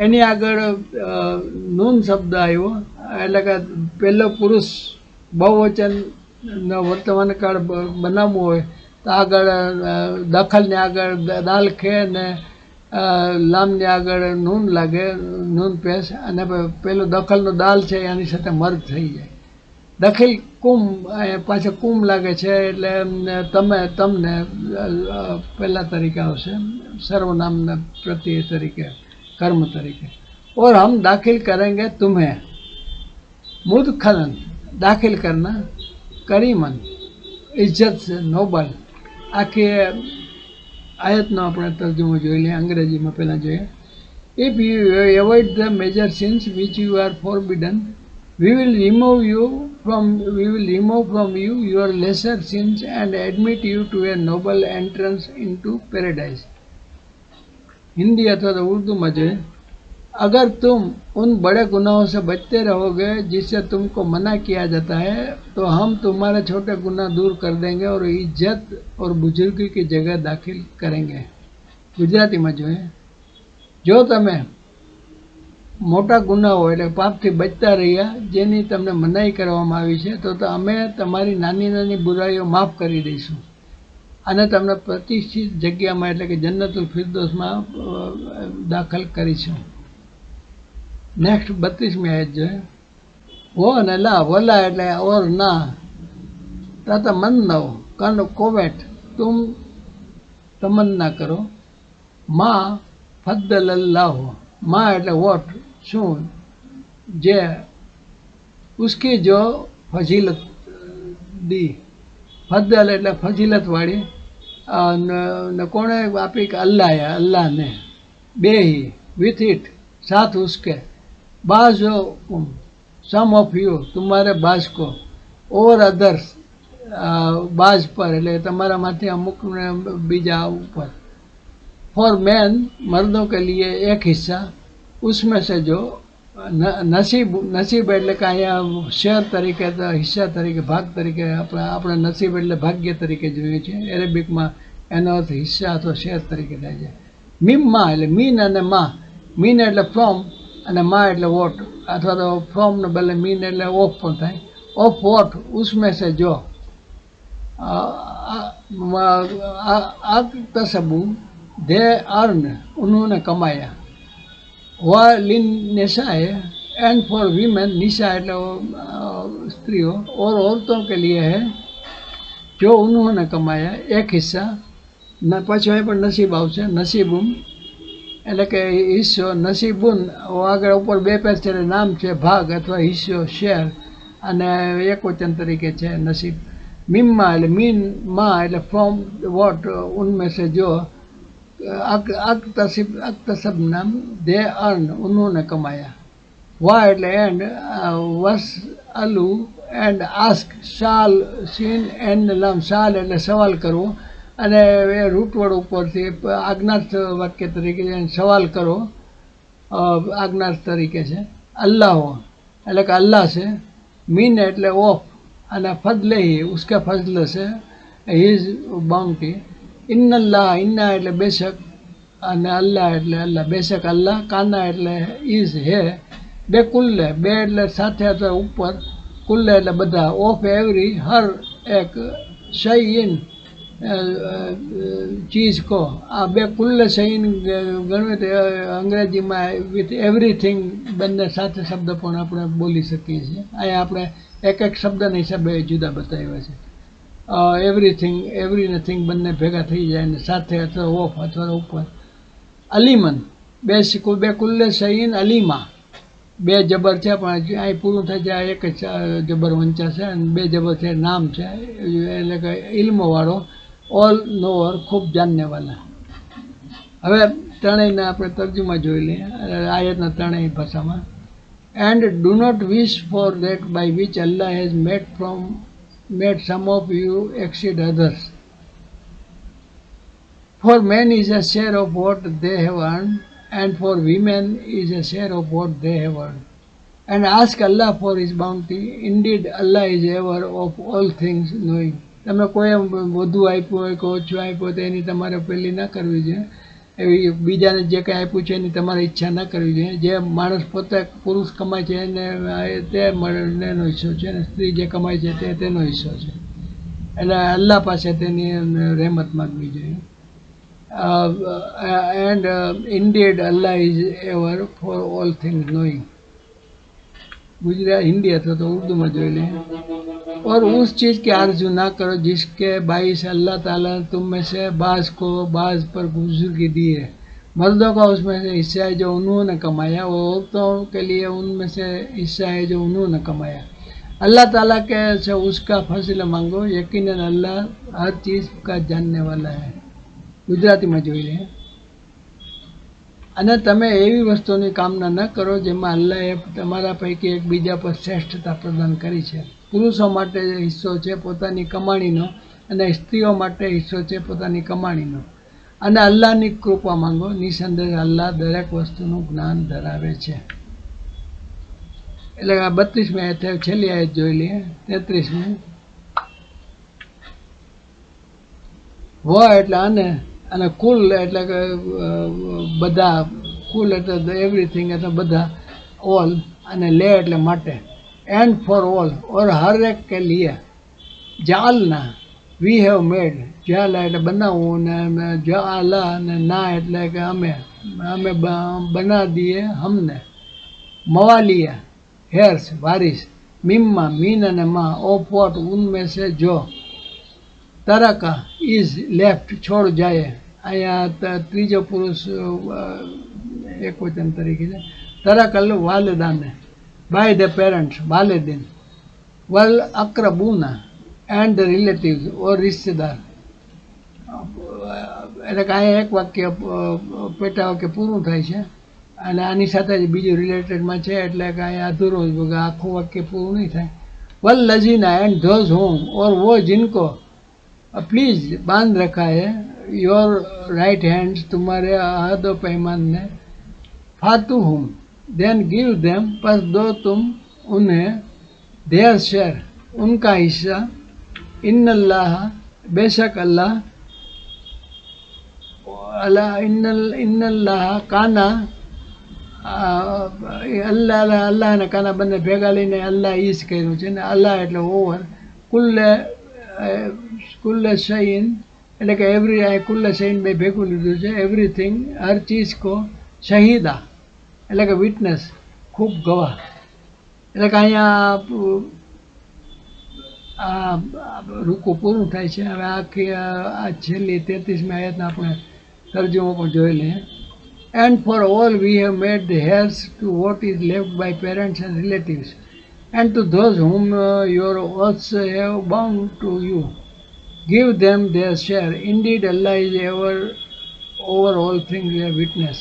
એની આગળ નૂન શબ્દ આવ્યો એટલે કે પહેલો પુરુષ બહુવચનનો વર્તમાન કાળ બનાવવું હોય તો આગળ દખલની આગળ દાલ ખે ને લામની આગળ નૂન લાગે, નૂન પેશ, અને પેલું દખલનો દાલ છે એની સાથે મર્જ થઈ જાય. દખિલ કુમ, પાછળ કુમ લાગે છે એટલે તમે, તમને પહેલા તરીકે આવશે, સર્વનામના પ્રત્યય તરીકે, કર્મ તરીકે. और हम दाखिल करेंगे तुम्हें, मुदखलन दाखिल करना, करीमन इज्जत से, नोबल. આખી આયતનો આપણે તર્જુમો જોઈ લઈએ, અંગ્રેજીમાં પહેલાં જોઈએ. If you avoid the major since which you are forbidden, we will remove from you your lesser sins and admit you to a noble entrance into paradise. Hindi अथवा तो उर्दू में जो है, अगर तुम उन बड़े गुनाहों से बचते रहोगे जिससे तुमको मना किया जाता है तो हम तुम्हारे छोटे गुनाह दूर कर देंगे और इज्जत और बुजुर्गी की जगह दाखिल करेंगे. गुजराती में जो है, जो તમે મોટા ગુનાઓ એટલે પાપથી બચતા રહ્યા જેની તમને મનાઈ કરવામાં આવી છે તો અમે તમારી નાની નાની બુરાઈઓ માફ કરી દઈશું અને તમને પ્રતિષ્ઠિત જગ્યામાં એટલે કે જન્નતુલ ફિરદૌસમાં દાખલ કરીશું. નેક્સ્ટ 32મી આયત જોઈએ. વો અને લા, વલા એટલે ઓર ના, તત મન્નવ કન કોવેટ, તુમ તમન્ના કરો. માં ફદ્દલલ્લાહુ, માં એટલે વોટ, શું, જે, ઉસકી જો ફજીલત દી, ફદ્દલ એટલે ફજીલતવાળી, ને કોણે આપી કે અલ્લાહે, અલ્લાહને. બેહી, વિથ ઇટ, સાથ ઉસકે. બાઝો, સમ ઓફ યુ, तुम्हारे बाज को. ઓવર અધર્સ, બાજ પર એટલે તમારામાંથી અમુકને બીજા ઉપર. फॉर मैन, मर्दों के लिए एक हिस्सा, उसमें से जो नसीब, नसीब એટલે કે અહીંયા શેર તરીકે, હિસ્સા તરીકે, ભાગ તરીકે, આપણે નસીબ એટલે ભાગ્ય તરીકે જોઈએ છે. એરેબિકમાં એનો અર્થ હિસ્સા અથવા શેર તરીકે થાય છે. મીમમાં એટલે મીન અને માં. મીન એટલે ફ્રોમ અને માં એટલે વોટ, અથવા તો ફ્રોમને બદલે મીન એટલે ઓફ પણ થાય. ઓફ વોટ, ઉસમે સે જો, तसबू दे अर्न, उन्होंने कमाया. वह लिन निशा है, एंड फॉर वीमेन, निशा એટલે સ્ત્રીઓ, और औरतों के लिए है जो उन्होंने कमाया एक हिस्सा. પાછું અહીં પણ નસીબ આવશે, નસીબુમ એટલે કે હિસ્સો, નસીબુન આગળ ઉપર બે પેજ છે નામ છે, ભાગ અથવા હિસ્સો, શેર, અને એક વચન તરીકે છે નસીબ. મીમમાં એટલે મીન, માં એટલે ફ્રોમ વોટ, ઉનમે સે જો, અક્તસબ નામ, દે અર્ન, ઉन्होंने કમાયા. વા એટલે એન્ડ, વસ અલુ એન્ડ આસ્ક, શાલ, સીન એન્ડ લામ, શાલ એટલે સવાલ કરવો, અને એ રૂટવર્ડ ઉપરથી આજ્ઞાર્થ વાક્ય તરીકે સવાલ કરો, આજ્ઞાર્થ તરીકે છે. અલ્લાહો એટલે કે અલ્લાહ છે. મીન એટલે ઓફ, અને ફદલેહી ઉસકે ફજલ છે, હિઝ બાઉન્ટી. ઇન્નલ્લાહ, ઇન્ના એટલે બેશક, અને અલ્લાહ એટલે અલ્લાહ, બેશક અલ્લાહ. કાના એટલે ઇઝ, હે. બે કુલ્લે, બે એટલે સાથે અથવા ઉપર, કુલ્લે એટલે બધા, ઓફ એવરી, હર એક, શય ઇન ચીઝ કો, આ બે કુલ્લ શહીન ગણવે તો અંગ્રેજીમાં વિથ એવરીથિંગ બંને સાથે શબ્દ પણ આપણે બોલી શકીએ છીએ. અહીંયા આપણે એક એક શબ્દના હિસાબે જુદા બતાવ્યા છે. એવરીથિંગ, એવરી નથિંગ બંને ભેગા થઈ જાય ને સાથે અથવા ઓફ અથવા ઉપર. અલીમન, બે કુલ્લે શહીન અલીમા, બે જબર છે પણ અહીં પૂરું થાય છે. આ એક જ જબર વંચાશે અને બે જબર છે, નામ છે, એટલે કે ઇલ્મવાળો, ઓલ નોવર, ખૂબ જાણનેવાલા. હવે ત્રણેયના આપણે તર્જુમા જોઈ લઈએ આયતના ત્રણેય ભાષામાં. And do not wish for that by which Allah has made some of you exceed others. For men is a share of what they have earned, and for women is a share of what they have earned. And ask Allah for His bounty. Indeed, Allah is ever of all things knowing. તમે કોઈ વધુ આપ્યું હોય કે ઓછું આપ્યું હોય તો એની તમારે પેલી ના કરવી જોઈએ. એવી બીજાને જે કંઈ આપ્યું છે એની તમારે ઈચ્છા ના કરવી જોઈએ. જે માણસ પોતે પુરુષ કમાય છે એને તે એનો હિસ્સો છે અને સ્ત્રી જે કમાય છે તે તેનો હિસ્સો છે. એટલે અલ્લાહ પાસે તેની રહેમત માગવી જોઈએ. And indeed Allah is ever for all things knowing. Gujarat Hindi अथवा तो उर्दू में जो लें. और उस चीज़ की आरजू ना करो जिसके बाईस अल्लाह ताला ने तुम में से बाज़ को बाज़ पर बुजुर्गी दी है. मर्दों का उसमें से हिस्सा है जो उन्होंने कमाया, वो औरतों के लिए उनमें से हिस्सा है जो उन्होंने कमाया. अल्लाह ताला के से उसका फजल मांगो, यकीनन अल्लाह हर चीज़ का जानने वाला है. गुजराती में જોઈ લે. અને તમે એવી વસ્તુની કામના ન કરો જેમાં અલ્લાહે તમારા પૈકી એકબીજા પર શ્રેષ્ઠતા પ્રદાન કરી છે. પુરુષો માટે હિસ્સો છે પોતાની કમાણીનો અને સ્ત્રીઓ માટે હિસ્સો છે પોતાની કમાણીનો. અને અલ્લાહની કૃપા માંગો, નિસંદેહ અલ્લાહ દરેક વસ્તુનું જ્ઞાન ધરાવે છે. એટલે આ 32મી આયત છેલ્લી આયત જોઈ લઈએ. 33મી. વ એટલે અને કુલ એટલે કે બધા, કુલ એટલે એવરીથિંગ એટલે બધા, ઓલ, અને લે એટલે માટે. એન્ડ ફોર ઓલ ઓર હર એક કે લીએ. જાલના, વી હેવ મેડ, જાલા એટલે બનાવવું, ને જાલા ને ના એટલે કે અમે બના દીએ હમને. મવાલીએ હેર્સ વારિસ. મીમમાં મીન અને માં. ઓફ વોટ ઉનમેં સે જો. તરકા ઇઝ લેફ્ટ છોડ જાય. અહીંયા ત્રીજો પુરુષ એક વચન તરીકે છે. તરકલ વાલદાને, બાય ધ પેરેન્ટ્સ, વાલેદીન. વલ અક્રબુના એન્ડ ધ રિલેટિવ્સ ઓર રિશ્તેદાર. એટલે કે અહીંયા એક વાક્ય પેટા વાક્ય પૂરું થાય છે અને આની સાથે જ બીજું રિલેટેડમાં છે એટલે કે અહીંયા અધૂરું જ, આખું વાક્ય પૂરું નહીં થાય. વલ લજીના એન્ડ ધોઝ હોમ ઓર વો जिनको प्लीज बांध रखा है योर राइट हैंड्स, तुम्हारे अहदो पैमान ने. फातू हुम देन गिव देम, पर दो तुम उन्हें देयर शेयर, उनका हिस्सा. इन अल्लाह, बेशक अल्लाह, इन अल्लाह काना, અલ્લાહ અને કાના બંને ભેગા લઈને અલ્લાહ ઈઝ કર્યું છે ને અલ્લાહ એટલે ઓવર. કુલ્લે શહીન એટલે કે એવરી, આ કુલ્લે શહીન બે ભેગું લીધું છે. એવરીથિંગ, હર ચીઝ કો. શહીદા એટલે કે વિટનેસ, ખૂબ ગવાહ. એટલે કે અહીંયા આ રૂકુ પૂરું થાય છે. હવે આખી આ છેલ્લી 33મી આયતના આપણે તર્જુમો પણ જોઈ લઈએ. And for all we have made the heirs to what is left by parents and relatives and to those whom your oaths have bound to you. Give them their share. Indeed, Allah is ever over all things a witness.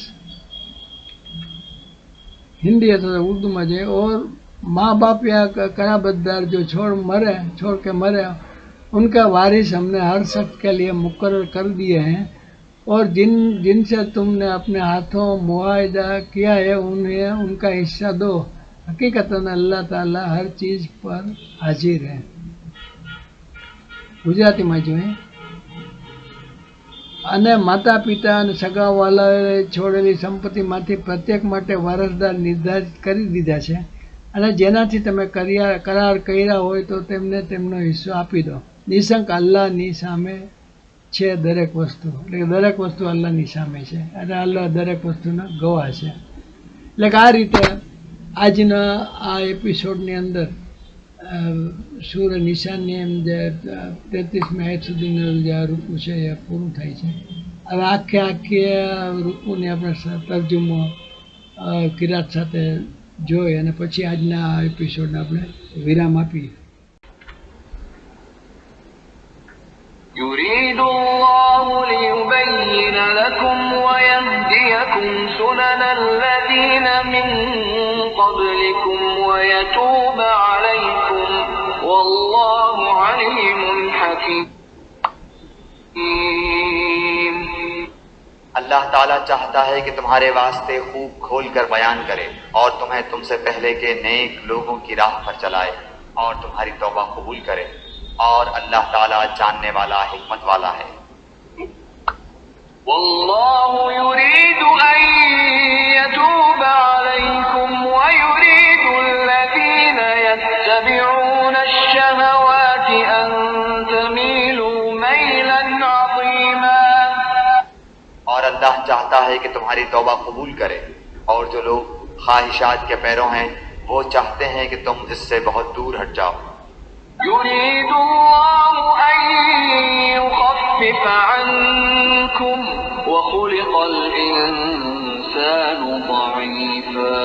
Hindi अथवा उर्दू में जो और माँ बाप या कराबतदार जो छोड़ के मरे उनका वारिस हमने हर शख्स के लिए मुकर्रर कर दिए हैं और जिनसे तुमने अपने हाथों मुआहदा किया है उन्हें उनका हिस्सा दो. હકીકતન અલ્લાહ તાલા હર ચીજ પર હાજર હે. ગુજરાતીમાં જોઈએ. અને માતા પિતા અને સગાવાલાએ છોડેલી સંપત્તિમાંથી પ્રત્યેક માટે વારસદાર નિર્ધારિત કરી દીધા છે અને જેનાથી તમે કરાર કર્યા હોય તો તેમને તેમનો હિસ્સો આપી દો. નિશંક અલ્લાહની સામે છે દરેક વસ્તુ, એટલે કે દરેક વસ્તુ અલ્લાહની સામે છે અને અલ્લાહ દરેક વસ્તુના ગવાહ છે. એટલે કે આ રીતે આજના આ એપિસોડની અંદર સૂર નિશાનની એમ જે 33મી આયત સુધીનું જે આ રૂકુ છે એ પૂરું થાય છે. હવે આખી રૂકુને આપણે તર્જુમો કિરાત સાથે જોઈ અને પછી આજના આ એપિસોડને આપણે વિરામ આપીએ. يريد الله ليبين لكم ويهديكم سنن الذين من قبلكم ويتوب عليكم والله عليم حكيم. اللہ تعالیٰ چاہتا ہے کہ تمہارے واسطے خوب کھول کر بیان کرے اور تمہیں تم سے پہلے کے نیک لوگوں کی راہ پر چلائے اور تمہاری توبہ قبول کرے، اور اللہ تعالیٰ جاننے والا حکمت والا ہے. والله يريد أن يتوب عليكم ويريد الذين يتبعون الشهوات أن تميلوا ميلا عظيما. اور اللہ چاہتا ہے کہ تمہاری توبہ قبول کرے، اور جو لوگ خواہشات کے پیرو ہیں وہ چاہتے ہیں کہ تم اس سے بہت دور ہٹ جاؤ. يريد الله أن يخفف عنكم وخلق الإنسان ضعيفا.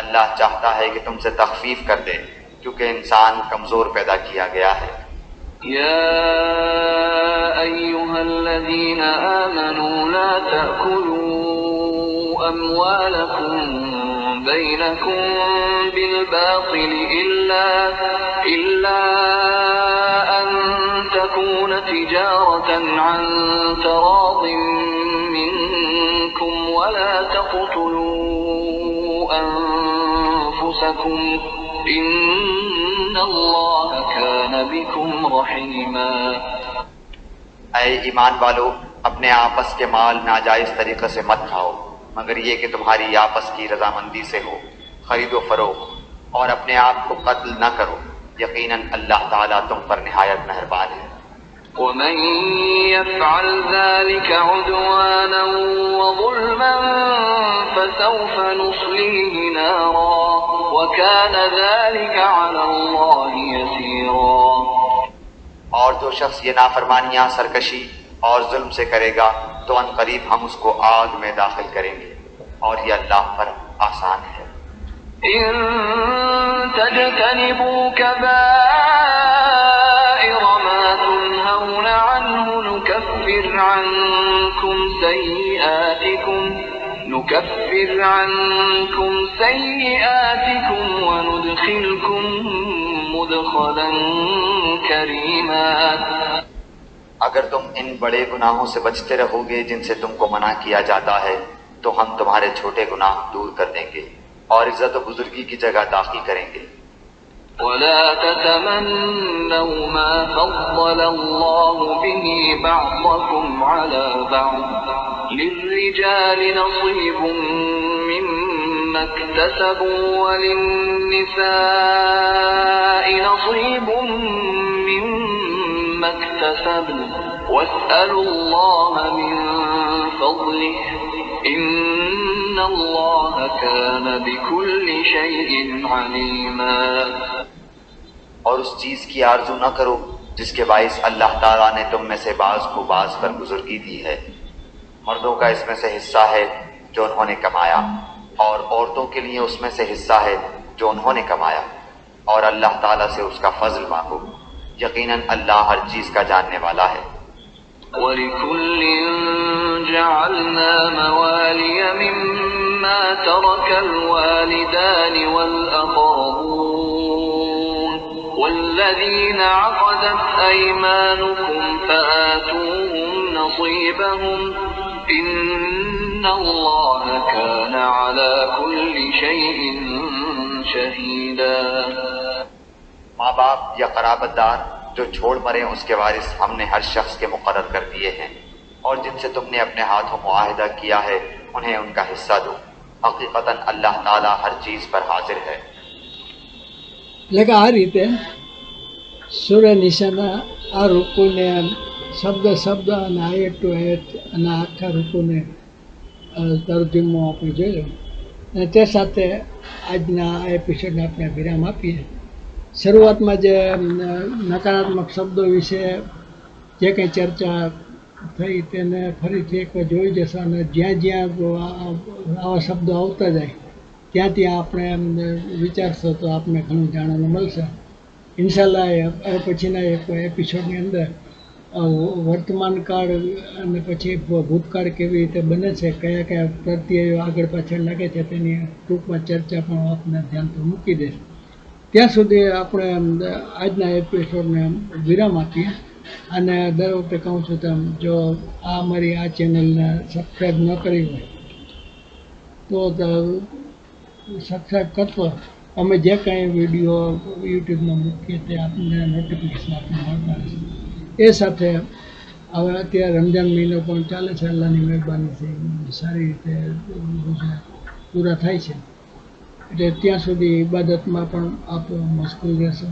اللہ چاہتا ہے کہ تم سے تخفیف کر دے کیونکہ انسان کمزور پیدا کیا گیا ہے. يا أيها الذين آمنوا لا تأكلوا أموالكم بينكم بالباطل إلا أن تكون تجارة عن تراض منكم ولا تقتلوا أنفسكم إن الله كان بكم رحيما. اے ایمان والو، اپنے آپس کے مال ناجائز طریقے سے مت کھاؤ مگر یہ کہ تمہاری آپس کی رضامندی سے ہو، خرید و فروخت، اور اپنے آپ کو قتل نہ کرو، یقیناً اللہ تعالیٰ تم پر نہایت مہربان ہے. ومن يفعل ذلك عدوانا وظلما فسوف نصليه نارا وكان ذلك على الله يسيرا. اور جو شخص یہ نافرمانیاں، سرکشی اور ظلم سے کرے گا تو ان قریب ہم اس کو آگ میں داخل کریں گے، اور یہ اللہ پر آسان ہے. إن تجتنبوا كبائر ما تنهون عنه نكفر عنكم سيئاتكم وندخلكم مدخلا كريما. اگر تم ان بڑے گناہوں سے بچتے رہو گے جن سے تم کو منع کیا جاتا ہے تو ہم تمہارے چھوٹے گناہ دور کر دیں گے اور عزت و بزرگی کی جگہ داخل کریں گے. ولا تتمنوا ما فضل الله به بعضكم على بعض للرجال نصيب مما اكتسبوا وللنساء نصيب مما اكتسبن واسألوا الله من فضله إن الله كان بكل شيء عليما. اور اس چیز کی آرزو نہ کرو جس کے باعث اللہ تعالیٰ نے تم میں سے بعض کو بعض پر بزرگی دی ہے. مردوں کا اس میں سے حصہ ہے جو انہوں نے کمایا، اور عورتوں کے لیے اس میں سے حصہ ہے جو انہوں نے کمایا، اور اللہ تعالیٰ سے اس کا فضل مانگو، یقیناً اللہ ہر چیز کا جاننے والا ہے. وَلِكُلٍّ جَعَلْنَا مَوَالِيَ مِمَّا تَرَكَ الْوَالِدَانِ وَالْأَقْرَبُونَ وَالَّذِينَ عَقَدَتْ أَيْمَانُكُمْ فَآتُوهُمْ نَصِيبَهُمْ إِنَّ اللَّهَ كَانَ عَلَى كُلِّ شَيْءٍ شَهِيدًا. ماں باپ یا قرابت دار جو چھوڑ مرے اس کے وارث ہم نے ہر شخص کے مقرر کر دیے ہیں، اور جن سے تم نے اپنے ہاتھوں معاہدہ کیا ہے انہیں ان کا حصہ دو، حقیقتاً اللہ تعالیٰ ہر چیز پر حاضر ہے. એટલે કે આ રીતે સૂર્ય નિશાના આ રૂકુને શબ્દ અને આયત ટુ આયત અને આખા રૂકોને તરજુમો આપણે જોયો અને તે સાથે આજના આ એપિસોડને આપણે વિરામ આપીએ. શરૂઆતમાં જે નકારાત્મક શબ્દો વિશે જે કંઈ ચર્ચા થઈ તેને ફરીથી એકવાર જોઈ જશો અને જ્યાં જ્યાં આવા શબ્દો આવતા જાય ત્યાં ત્યાં આપણે વિચારશો તો આપને ઘણું જાણવાનું મળશે. ઇન્શાલ્લાહ હવે પછીના એક એપિસોડની અંદર વર્તમાન કાળ અને પછી ભૂતકાળ કેવી રીતે બને છે, કયા કયા પ્રત્યયો આગળ પાછળ લાગે છે તેની ટૂંકમાં ચર્ચા પણ આપને ધ્યાન પર મૂકી દઈશ. ત્યાં સુધી આપણે આજના એપિસોડને વિરામ આપીએ અને દર વખતે કહું છું તેમ જો આ અમારી આ ચેનલને સબસ્ક્રાઈબ ન કરી હોય તો સબસ્ક્રાઈબ કરશો. અમે જે કાંઈ વિડીયો યુટ્યુબમાં મૂકીએ તે આપણને નોટિફિકેશન આપણને મળતા રહેશે. એ સાથે હવે અત્યારે રમજાન મહિનો પણ ચાલે છે. અલ્લાહની મહેરબાનીથી સારી રીતે રોજા પૂરા થાય છે એટલે ત્યાં સુધી ઇબાદતમાં પણ આપ મશગુલ રહેશો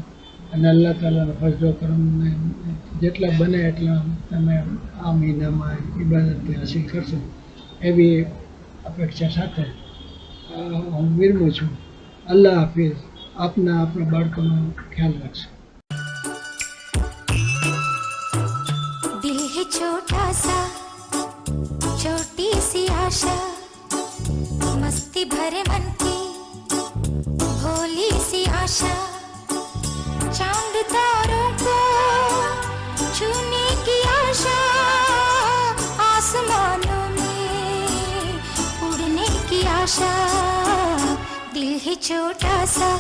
અને અલ્લાહ તાલાનો ફજલો કરમને જેટલા બને એટલા તમે આ મહિનામાં ઇબાદતથી હાસિલ કરશો એવી અપેક્ષા સાથે હું વિરમું છું. અલ્લાહ હાફિઝ. આપના આપણા બાળકોનો ખ્યાલ રાખશો. दिल है छोटा सा छोटी सी आशा मस्ती भरे मन की भोली सी आशा चांद तारों को छूने की आशा आसमानों में उड़ने की आशा दिल है छोटा सा